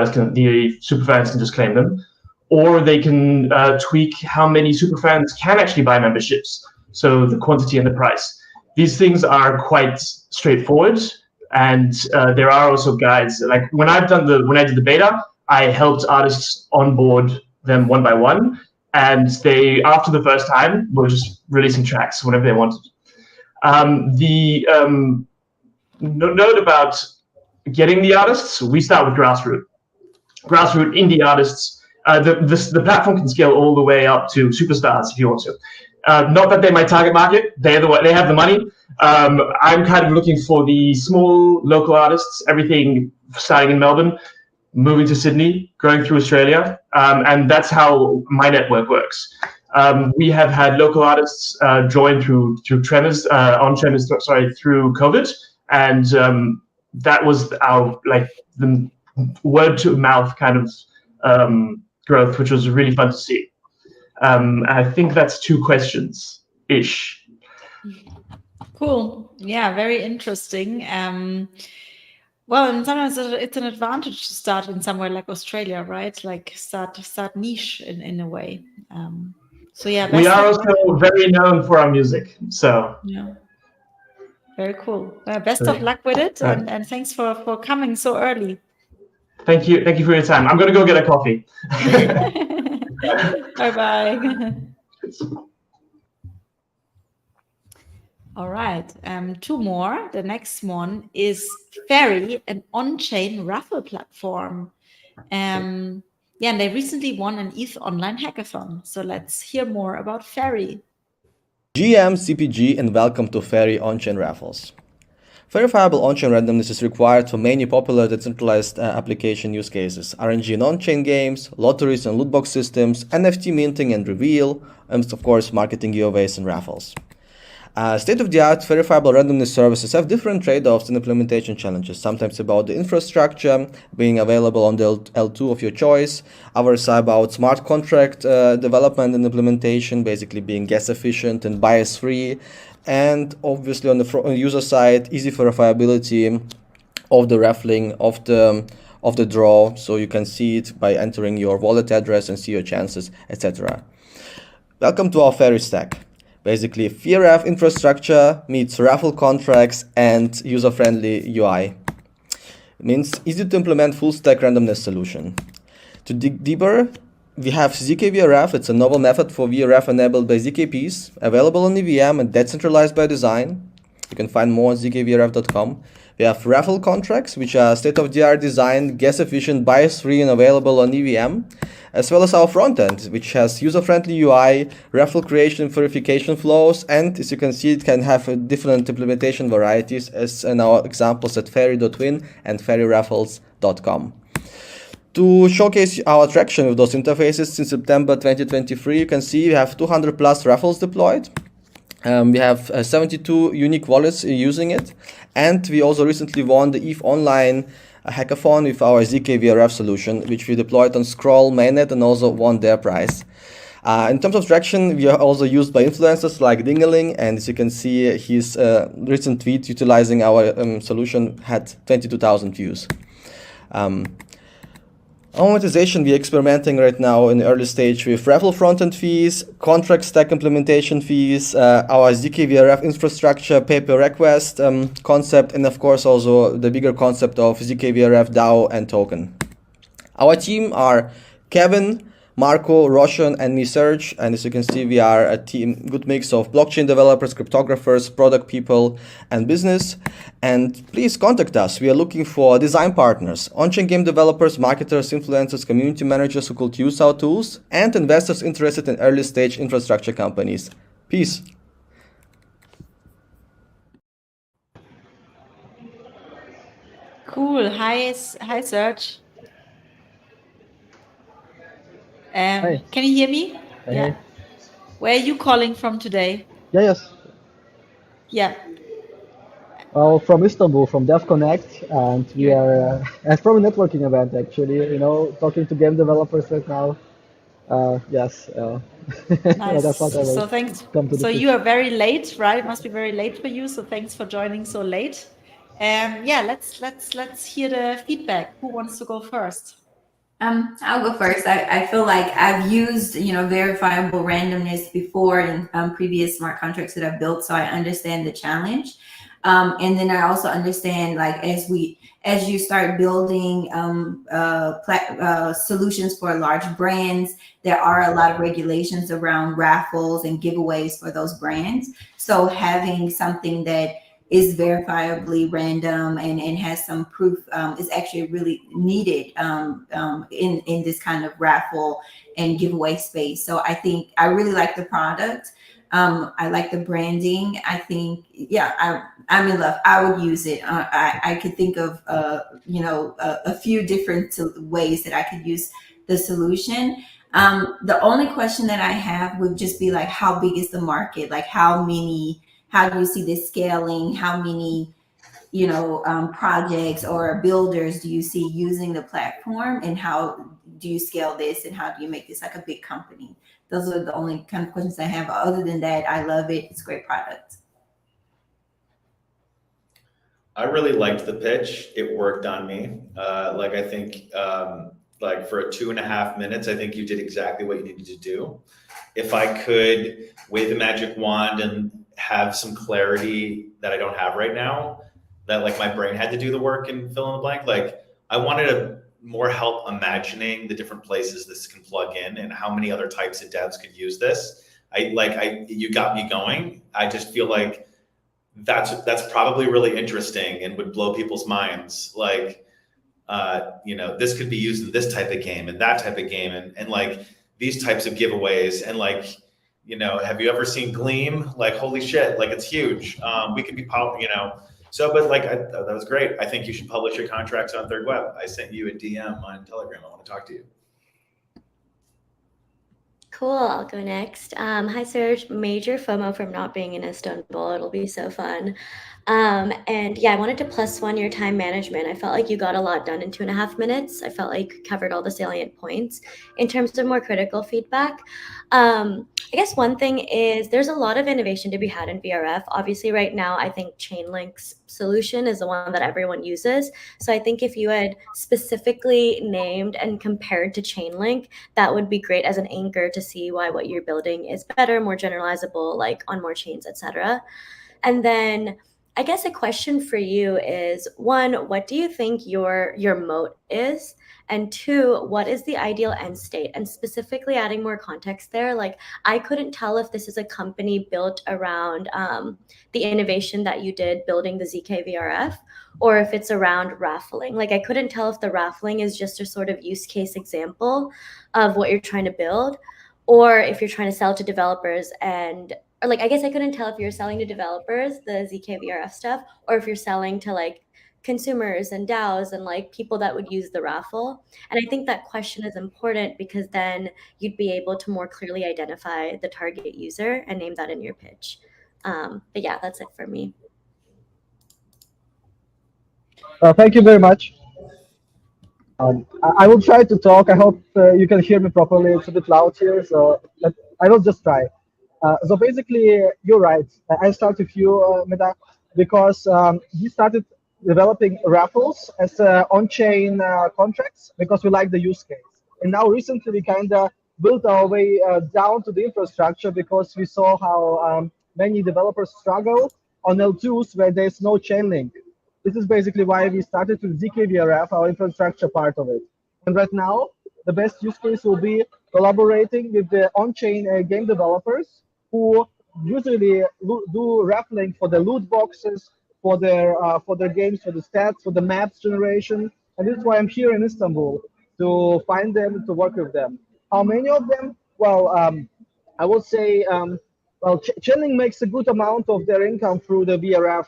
superfans can just claim them, or they can tweak how many superfans can actually buy memberships, so the quantity and the price. These things are quite straightforward, and there are also guides. Like when I did the beta, I helped artists onboard them one by one, and they, after the first time, were just releasing tracks whenever they wanted. Note about getting the artists, we start with grassroots indie artists. The platform can scale all the way up to superstars if you want to. Not that they're my target market, they have the money. I'm kind of looking for the small local artists, everything starting in Melbourne, moving to Sydney, going through Australia, and that's how my network works. We have had local artists join through Tremors, through COVID, and that was our the word to mouth kind of growth, which was really fun to see. I think that's 2 questions ish. Cool. Yeah, very interesting. Well, and sometimes it's an advantage to start in somewhere like Australia, right? Like start niche in a way. So yeah, we are also very known for our music. So yeah, very cool. Best of luck with it, and thanks for coming so early. Thank you for your time. I'm gonna go get a coffee. Bye. All right, 2 more. The next one is Ferry, an on-chain raffle platform. And they recently won an ETH online hackathon. So let's hear more about Ferry. GM CPG and welcome to Ferry on-chain raffles. Verifiable on-chain randomness is required for many popular decentralized application use cases: RNG and on-chain games, lotteries and lootbox systems, NFT minting and reveal, and of course marketing giveaways and raffles. State-of-the-art verifiable randomness services have different trade-offs and implementation challenges, sometimes about the infrastructure being available on the L2 of your choice, others are about smart contract development and implementation, basically being gas efficient and bias-free, and obviously on the user side, easy verifiability of the raffling of the draw, so you can see it by entering your wallet address and see your chances, etc. Welcome to our Ferry stack. Basically, FIRAF infrastructure meets raffle contracts and user-friendly UI. Means easy to implement full stack randomness solution. To dig deeper, we have zk-VRF. It's a novel method for VRF enabled by ZKPs, available on EVM and decentralized by design. You can find more on zkvrf.com. We have raffle contracts, which are state-of-the-art designed, gas-efficient, bias-free, and available on EVM, as well as our front end, which has user-friendly UI, raffle creation and verification flows, and as you can see, it can have different implementation varieties, as in our examples at fairy.win and fairyraffles.com. To showcase our traction with those interfaces since September 2023, you can see we have 200 plus raffles deployed. We have 72 unique wallets using it, and we also recently won the EVE Online hackathon with our zk-VRF solution, which we deployed on Scroll mainnet and also won their prize. In terms of traction, we are also used by influencers like Dingaling, and as you can see, his recent tweet utilizing our solution had 22,000 views. On monetization, we're experimenting right now in the early stage with raffle frontend fees, contract stack implementation fees, our zk-VRF infrastructure pay-per-request concept, and of course also the bigger concept of zk-VRF DAO and token. Our team are Kevin, Marco, Roshan, and me, Serge. And as you can see, we are a team, good mix of blockchain developers, cryptographers, product people, and business. And please contact us. We are looking for design partners, on-chain game developers, marketers, influencers, community managers who could use our tools, and investors interested in early stage infrastructure companies. Peace. Cool. Hi, Serge. Hi. Can you hear me? Hey, Yeah. hey. Where are you calling from today? Yeah, yes. Yeah. Well, from Istanbul, from Dev Connect, and we are and from a networking event actually. Talking to game developers right now. Yes. Nice. That's what I will So thanks. come to the So pitch. you are very late, right? It must be very late for you. So thanks for joining so late. Yeah, let's hear the feedback. Who wants to go first? I'll go first. I feel like I've used, verifiable randomness before in previous smart contracts that I've built, so I understand the challenge. And then I also understand, like, as you start building solutions for large brands, there are a lot of regulations around raffles and giveaways for those brands. So having something that is verifiably random and has some proof is actually really needed in this kind of raffle and giveaway space. So I think I really like the product. I like the branding. I think, I'm in love. I would use it. I could think of, a few different ways that I could use the solution. The only question that I have would just be like, how big is the market? Like how do you see this scaling? How many, projects or builders do you see using the platform, and how do you scale this, and how do you make this like a big company? Those are the only kind of questions I have. Other than that, I love it. It's a great product. I really liked the pitch. It worked on me. I think, for 2.5 minutes, I think you did exactly what you needed to do. If I could wave the magic wand and have some clarity that I don't have right now, that like my brain had to do the work and fill in the blank. Like I wanted more help imagining the different places this can plug in and how many other types of devs could use this. You got me going. I just feel like that's probably really interesting and would blow people's minds. This could be used in this type of game and that type of game and like these types of giveaways and have you ever seen Gleam? Like, holy shit, like it's huge. We could be that was great. I think you should publish your contracts on Third Web. I sent you a DM on Telegram. I want to talk to you. Cool, I'll go next. Hi, Serge. Major FOMO from not being in Istanbul. It'll be so fun. And yeah, I wanted to +1 your time management. I felt like you got a lot done in 2.5 minutes. I felt like you covered all the salient points. In terms of more critical feedback, I guess one thing is there's a lot of innovation to be had in VRF. Obviously, right now, I think Chainlink's solution is the one that everyone uses. So I think if you had specifically named and compared to Chainlink, that would be great as an anchor to see why what you're building is better, more generalizable, like on more chains, etc. And then I guess a question for you is, one, what do you think your moat is? And two, what is the ideal end state? And specifically adding more context there, like I couldn't tell if this is a company built around the innovation that you did building the ZK or if it's around raffling. Like I couldn't tell if the raffling is just a sort of use case example of what you're trying to build, or if you're trying to sell to developers and or like I guess I couldn't tell if you're selling to developers the ZKVRF stuff, or if you're selling to like consumers and DAOs and like people that would use the raffle. And I think that question is important because then you'd be able to more clearly identify the target user and name that in your pitch. But yeah, that's it for me. Thank you very much. I will try to talk. I hope you can hear me properly. It's a bit loud here, so I will just try. So basically, you're right. I start with you, Meda, because we started developing raffles as on-chain contracts because we like the use case. And now recently we kind of built our way down to the infrastructure because we saw how many developers struggle on L2s where there's no chain link. This is basically why we started with ZKVRF, our infrastructure part of it. And right now, the best use case will be collaborating with the on-chain game developers who usually do raffling for the loot boxes, for their games, for the stats, for the maps generation. And this is why I'm here in Istanbul, to find them, to work with them. How many of them? Well, I would say, Chainlink makes a good amount of their income through the VRF,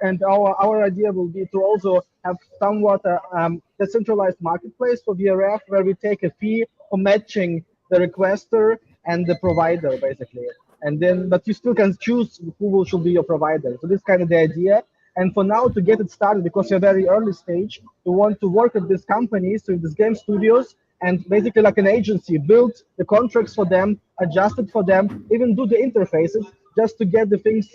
and our idea will be to also have somewhat a decentralized marketplace for VRF where we take a fee for matching the requester and the provider, basically. And then, but you still can choose should be your provider. So this is kind of the idea. And for now, to get it started, because you're very early stage, we want to work with these companies, with these game studios, and basically like an agency, build the contracts for them, adjust it for them, even do the interfaces, just to get the things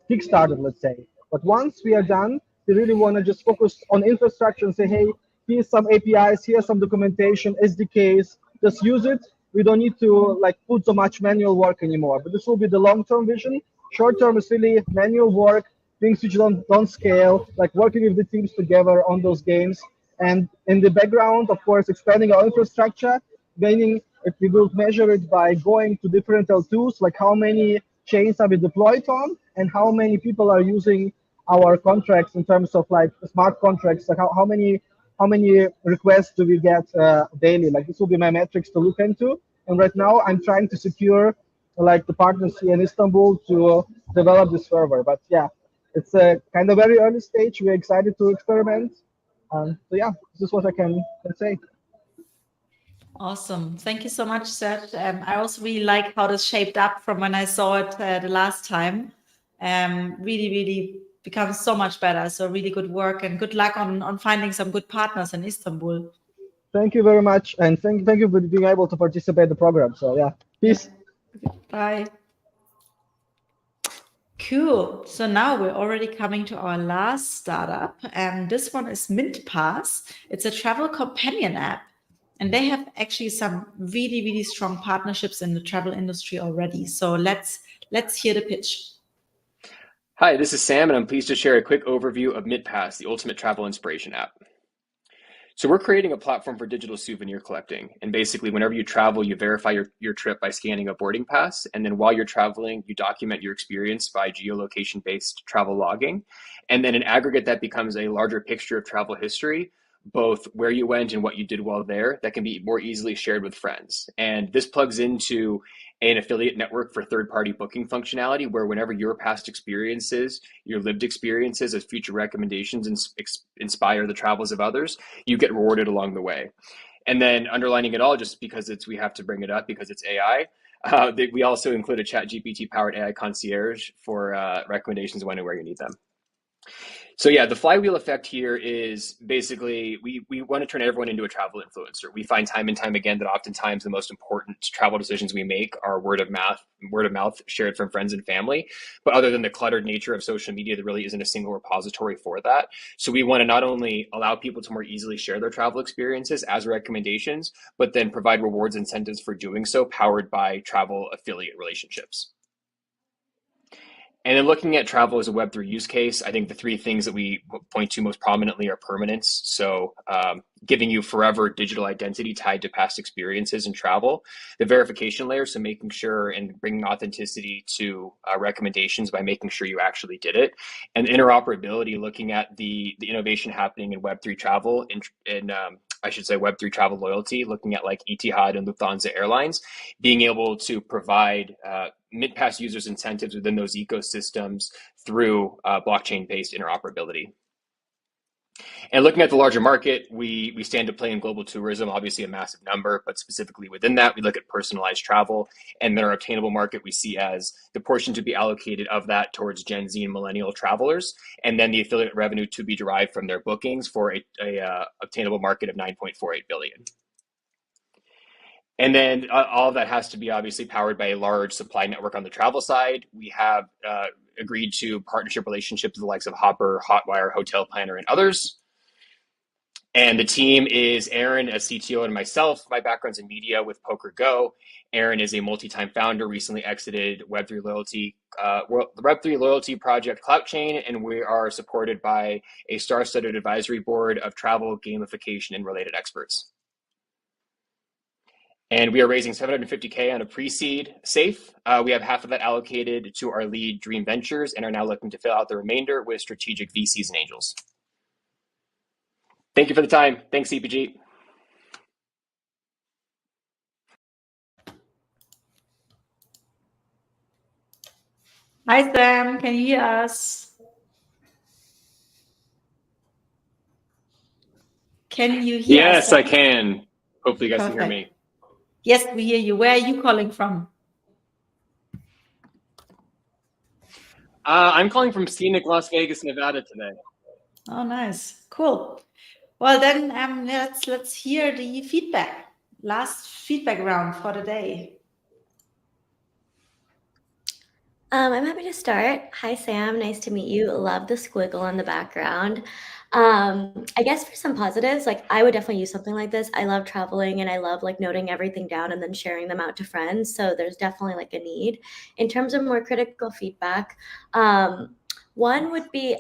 kickstarted, let's say. But once we are done, we really want to just focus on infrastructure and say, hey, here's some APIs, here's some documentation, SDKs, just use it. We don't need to like put so much manual work anymore. But this will be the long-term vision. Short-term is really manual work, things which don't scale, like working with the teams together on those games. And in the background, of course, expanding our infrastructure, meaning if we will measure it by going to different L2s, like how many chains are we deployed on and how many people are using our contracts in terms of like smart contracts, like how many requests do we get daily? Like this will be my metrics to look into. And right now I'm trying to secure like the partners here in Istanbul to develop this further. But yeah, it's a kind of very early stage. We're excited to experiment. So yeah, this is what I can say. Awesome. Thank you so much, Serge. I also really like how this shaped up from when I saw it the last time. Really becomes so much better. So really good work and good luck on finding some good partners in Istanbul. Thank you very much. And thank you for being able to participate in the program. So yeah, peace. Yeah. Bye. Cool. So now we're already coming to our last startup. And this one is Mint Pass. It's a travel companion app. And they have actually some really strong partnerships in the travel industry already. So let's hear the pitch. Hi, this is Sam, and I'm pleased to share a quick overview of MintPass, the ultimate travel inspiration app. So we're creating a platform for digital souvenir collecting. And basically, whenever you travel, you verify your trip by scanning a boarding pass. And then while you're traveling, you document your experience by geolocation-based travel logging. And then in aggregate, that becomes a larger picture of travel history, both where you went and what you did while there, that can be more easily shared with friends. And this plugs into an affiliate network for third-party booking functionality, where whenever your past experiences, your lived experiences as future recommendations inspire the travels of others, you get rewarded along the way. And then underlining it all, just because we have to bring it up because it's AI, we also include a ChatGPT powered AI concierge for recommendations when and where you need them. So yeah, the flywheel effect here is basically we want to turn everyone into a travel influencer. We find time and time again that oftentimes the most important travel decisions we make are word of mouth shared from friends and family. But other than the cluttered nature of social media, there really isn't a single repository for that. So we want to not only allow people to more easily share their travel experiences as recommendations, but then provide rewards and incentives for doing so, powered by travel affiliate relationships. And then looking at travel as a Web3 use case, I think the three things that we point to most prominently are permanence. So giving you forever digital identity tied to past experiences in travel, the verification layer, so making sure and bringing authenticity to recommendations by making sure you actually did it, and interoperability, looking at the innovation happening in Web3 travel, in I should say Web3 travel loyalty, looking at like Etihad and Lufthansa Airlines, being able to provide MintPass users incentives within those ecosystems through blockchain-based interoperability. And looking at the larger market, we stand to play in global tourism, obviously a massive number, but specifically within that, we look at personalized travel, and then our obtainable market we see as the portion to be allocated of that towards Gen Z and millennial travelers, and then the affiliate revenue to be derived from their bookings for a obtainable market of 9.48 billion. And then all of that has to be obviously powered by a large supply network on the travel side. We have agreed to partnership relationships with the likes of Hopper, Hotwire, Hotel Planner, and others. And the team is Aaron as CTO and myself. My background's in media with Poker Go. Aaron is a multi-time founder, recently exited Web3 Loyalty, the Web3 Loyalty Project Cloutchain, and we are supported by a star-studded advisory board of travel, gamification, and related experts. And we are raising $750K on a pre-seed safe. We have half of that allocated to our lead Dream Ventures and are now looking to fill out the remainder with strategic VCs and angels. Thank you for the time. Thanks, CPG. Hi, Sam. Can you hear us? Can you hear us? Yes, I can. Hopefully you guys can hear Perfect. me. Yes, we hear you. Where are you calling from? I'm calling from scenic Las Vegas, Nevada today. Oh, nice. Cool. Well, then let's hear the feedback. Last feedback round for the day. I'm happy to start. Hi, Sam. Nice to meet you. Love the squiggle in the background. I guess for some positives, like I would definitely use something like this. I love traveling and I love like noting everything down and then sharing them out to friends. So there's definitely like a need. In terms of more critical feedback, one would be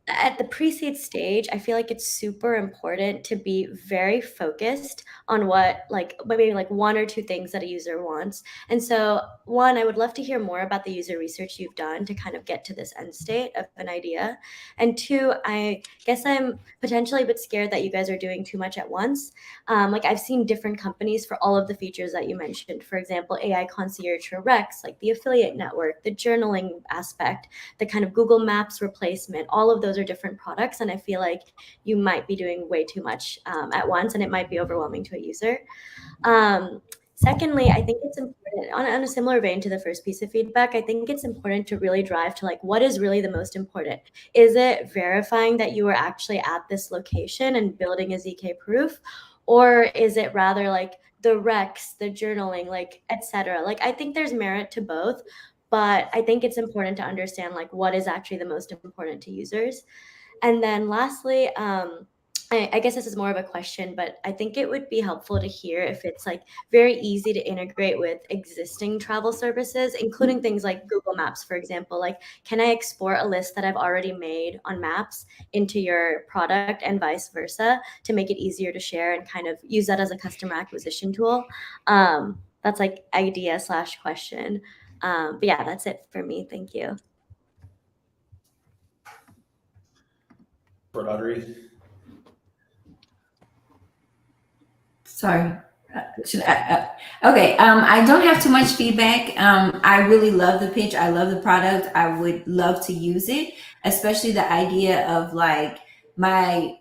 at the pre-seed stage, I feel like it's super important to be very focused on what like maybe like one or two things that a user wants. And so one, I would love to hear more about the user research you've done to kind of get to this end state of an idea. And two, I guess I'm potentially a bit scared that you guys are doing too much at once. Like I've seen different companies for all of the features that you mentioned. For example, AI concierge for Rex, like the affiliate network, the journaling aspect, the kind of Google Maps replacement, all of those are different products. And I feel like you might be doing way too much at once and it might be overwhelming to a user. Secondly, I think it's important on a similar vein to the first piece of feedback. I think it's important to really drive to like, what is really the most important? Is it verifying that you are actually at this location and building a ZK proof? Or is it rather like the Rex, the journaling, like, etc.? Like, I think there's merit to both, but I think it's important to understand like what is actually the most important to users. And then lastly, I guess this is more of a question, but I think it would be helpful to hear if it's like very easy to integrate with existing travel services, including things like Google Maps, for example. Like, can I export a list that I've already made on Maps into your product and vice versa to make it easier to share and kind of use that as a customer acquisition tool? That's like idea/question. But yeah, that's it for me. Thank you. For Audrey. Sorry. Okay. I don't have too much feedback. I really love the pitch. I love the product. I would love to use it, especially the idea of like my,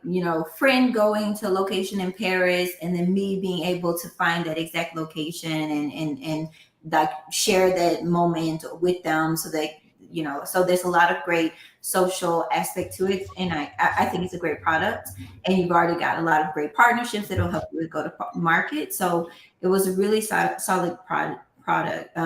friend going to a location in Paris and then me being able to find that exact location and like share that moment with them so that, so there's a lot of great social aspect to it. And I think it's a great product. And you've already got a lot of great partnerships that'll help you go to market. So it was a really solid product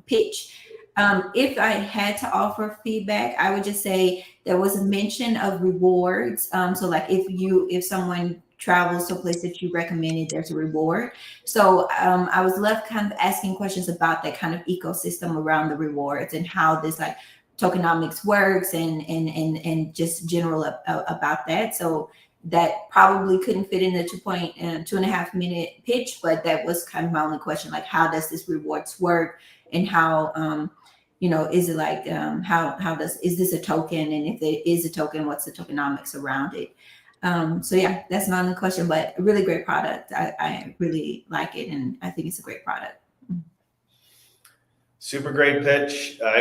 pitch. If I had to offer feedback, I would just say there was a mention of rewards. So like if someone travels to a place that you recommended, there's a reward. So I was left kind of asking questions about that kind of ecosystem around the rewards and how this like tokenomics works and just general about that. So that probably couldn't fit in the 2.5 minute pitch, but that was kind of my only question, like how does this rewards work, and how is it like is this a token, and if there is a token, what's the tokenomics around it? So yeah, that's my only question, but a really great product. I really like it, and I think it's a great product. Super great pitch. I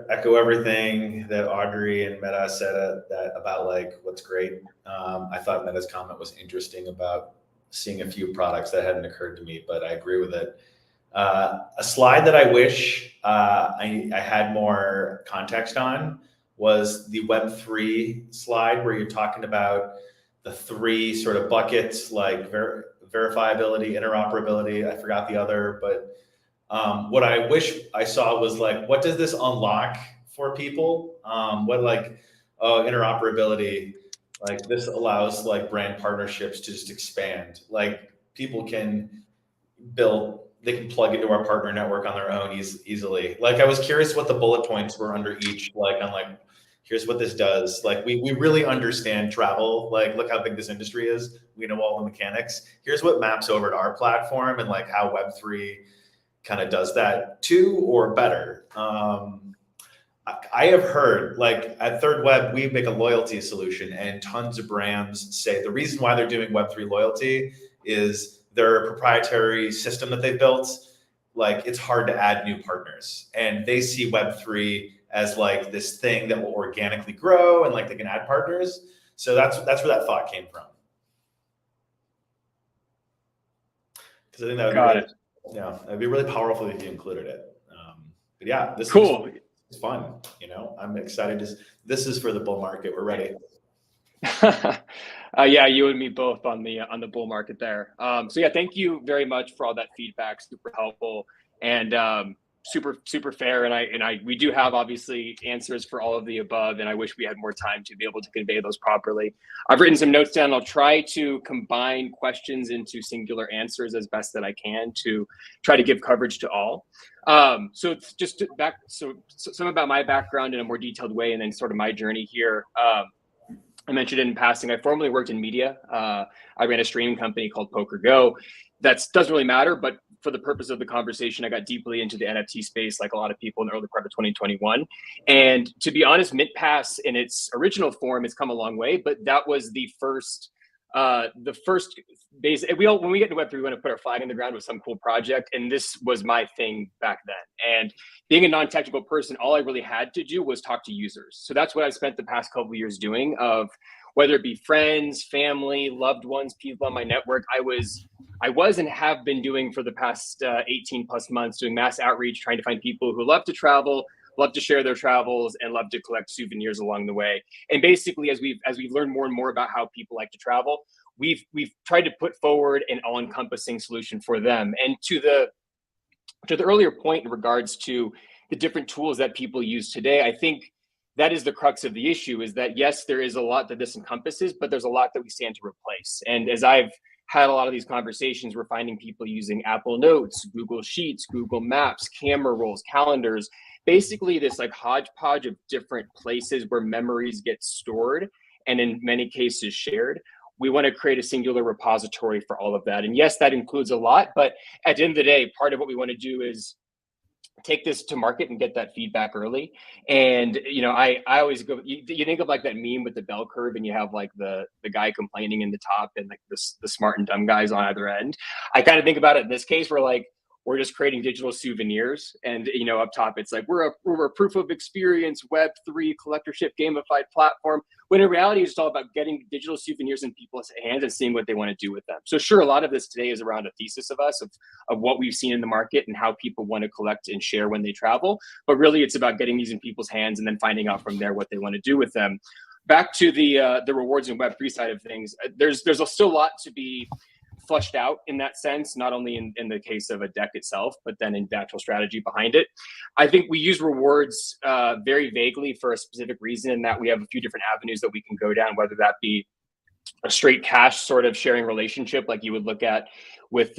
echo everything that Audrey and Meta said about like what's great. I thought Meta's comment was interesting about seeing a few products that hadn't occurred to me, but I agree with it. A slide that I wish I had more context on was the Web3 slide, where you're talking about the three sort of buckets, like verifiability, interoperability. I forgot the other, but what I wish I saw was like, what does this unlock for people? Interoperability, like this allows like brand partnerships to just expand. Like people can they can plug into our partner network on their own easily. Like I was curious what the bullet points were under each, like on like, here's what this does. Like we really understand travel. Like look how big this industry is. We know all the mechanics. Here's what maps over to our platform, and like how Web3 kind of does that too, or better. I have heard, like at Third Web, we make a loyalty solution, and tons of brands say the reason why they're doing Web3 loyalty is their proprietary system that they built. Like it's hard to add new partners, and they see Web3 as like this thing that will organically grow, and like they can add partners. So that's where that thought came from. Because I think that would Got it. Yeah, it'd be really powerful if you included it. But yeah, this cool. It's fun. I'm excited. This is for the bull market. We're ready. Yeah, you and me both on the bull market there. So yeah, thank you very much for all that feedback. Super helpful and super fair. And we do have obviously answers for all of the above, and I wish we had more time to be able to convey those properly. I've written some notes down. I'll try to combine questions into singular answers as best that I can to try to give coverage to all. So it's just some about my background in a more detailed way, and then sort of my journey here. I mentioned it in passing, I formerly worked in media. I ran a streaming company called Poker Go. That doesn't really matter, but for the purpose of the conversation, I got deeply into the NFT space, like a lot of people in the early part of 2021. And to be honest, MintPass in its original form has come a long way, but that was the first base. When we get into Web3, we want to put our flag in the ground with some cool project, and this was my thing back then. And being a non-technical person, all I really had to do was talk to users. So that's what I spent the past couple of years doing, of whether it be friends, family, loved ones, people on my network. I was and have been doing for the past 18 plus months, doing mass outreach, trying to find people who love to travel, love to share their travels, and love to collect souvenirs along the way. And basically, as we've learned more and more about how people like to travel, we've tried to put forward an all-encompassing solution for them. And to the earlier point in regards to the different tools that people use today, I think that is the crux of the issue, is that yes, there is a lot that this encompasses, but there's a lot that we stand to replace. And as I've had a lot of these conversations, we're finding people using Apple Notes, Google Sheets, Google Maps, camera rolls, calendars, basically this like hodgepodge of different places where memories get stored and in many cases shared. We want to create a singular repository for all of that. And yes, that includes a lot, but at the end of the day, part of what we want to do is take this to market and get that feedback early. And I always go, you think of like that meme with the bell curve, and you have like the guy complaining in the top and like the smart and dumb guys on either end. I kind of think about it in this case, we're just creating digital souvenirs, and up top it's like we're a proof of experience Web3 collectorship gamified platform, when in reality it's all about getting digital souvenirs in people's hands and seeing what they want to do with them. So sure, a lot of this today is around a thesis of us of what we've seen in the market and how people want to collect and share when they travel, but really it's about getting these in people's hands and then finding out from there what they want to do with them. Back to the rewards and Web3 side of things, there's still a lot to be flushed out in that sense, not only in the case of a deck itself, but then in the actual strategy behind it. I think we use rewards very vaguely for a specific reason, in that we have a few different avenues that we can go down, whether that be a straight cash sort of sharing relationship, like you would look at with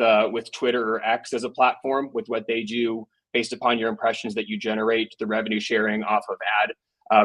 Twitter or X as a platform, with what they do based upon your impressions that you generate, the revenue sharing off of ad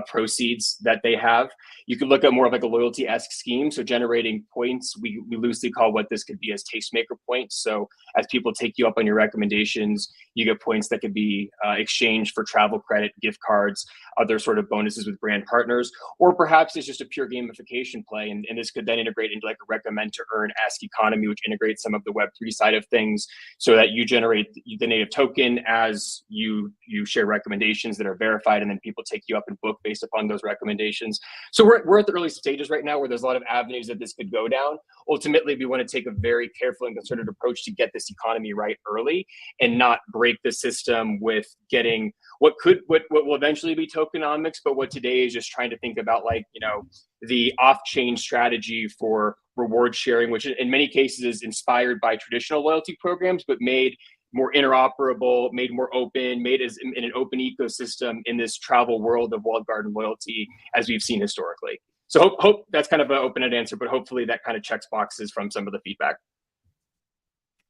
proceeds that they have. You could look at more of like a loyalty-esque scheme. So generating points, we loosely call what this could be as tastemaker points. So as people take you up on your recommendations, you get points that could be exchanged for travel credit, gift cards, other sort of bonuses with brand partners, or perhaps it's just a pure gamification play. And this could then integrate into like a recommend to earn-esque economy, which integrates some of the Web3 side of things so that you generate the native token as you share recommendations that are verified, and then people take you up and book based upon those recommendations. So we're at the early stages right now where there's a lot of avenues that this could go down. Ultimately, we want to take a very careful and concerted approach to get this economy right early and not break the system with getting what will eventually be tokenomics, but what today is just trying to think about, like, you know, the off-chain strategy for reward sharing, which in many cases is inspired by traditional loyalty programs, but made more interoperable, made more open, made as in an open ecosystem in this travel world of walled garden loyalty as we've seen historically. So hope that's kind of an open-ended answer, but hopefully that kind of checks boxes from some of the feedback.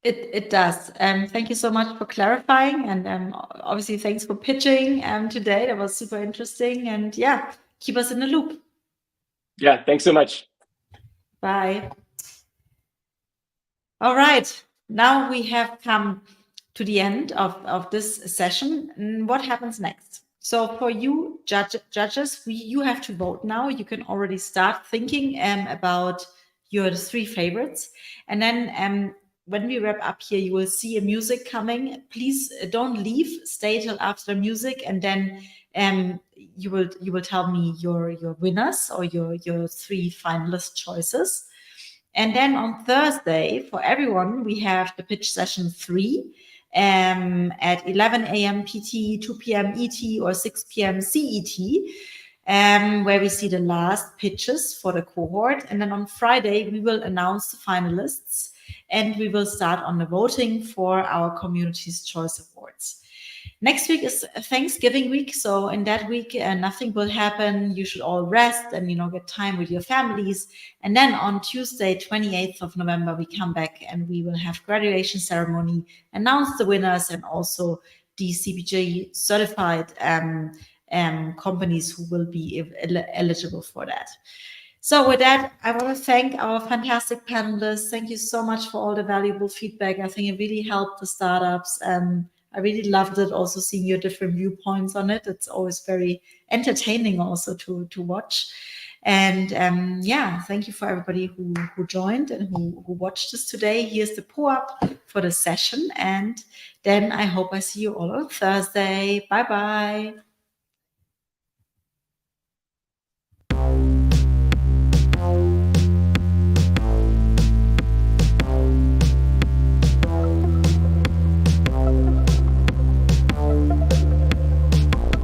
It does. Thank you so much for clarifying, and obviously thanks for pitching today. That was super interesting, and yeah, keep us in the loop. Yeah, thanks so much. Bye. All right, now we have come to the end of this session. What happens next? So for you judges, you have to vote now. You can already start thinking about your 3 favorites, and then when we wrap up here, you will see a music coming. Please don't leave. Stay till after the music, and then you will tell me your winners or your 3 finalist choices. And then on Thursday, for everyone, we have the pitch session 3 at 11 a.m. PT, 2 p.m. ET, or 6 p.m. CET. Where we see the last pitches for the cohort. And then on Friday, we will announce the finalists, and we will start on the voting for our Community's Choice Awards. Next week is Thanksgiving week, so in that week nothing will happen. You should all rest and get time with your families. And then on Tuesday, 28th of November, we come back and we will have graduation ceremony, announce the winners, and also the CPG certified companies who will be eligible for that. So with that, I want to thank our fantastic panelists. Thank you so much for all the valuable feedback. I think it really helped the startups. I really loved it, also seeing your different viewpoints on it. It's always very entertaining also to watch. And yeah, thank you for everybody who joined and who watched us today. Here's the pull-up for the session. And then I hope I see you all on Thursday. Bye-bye.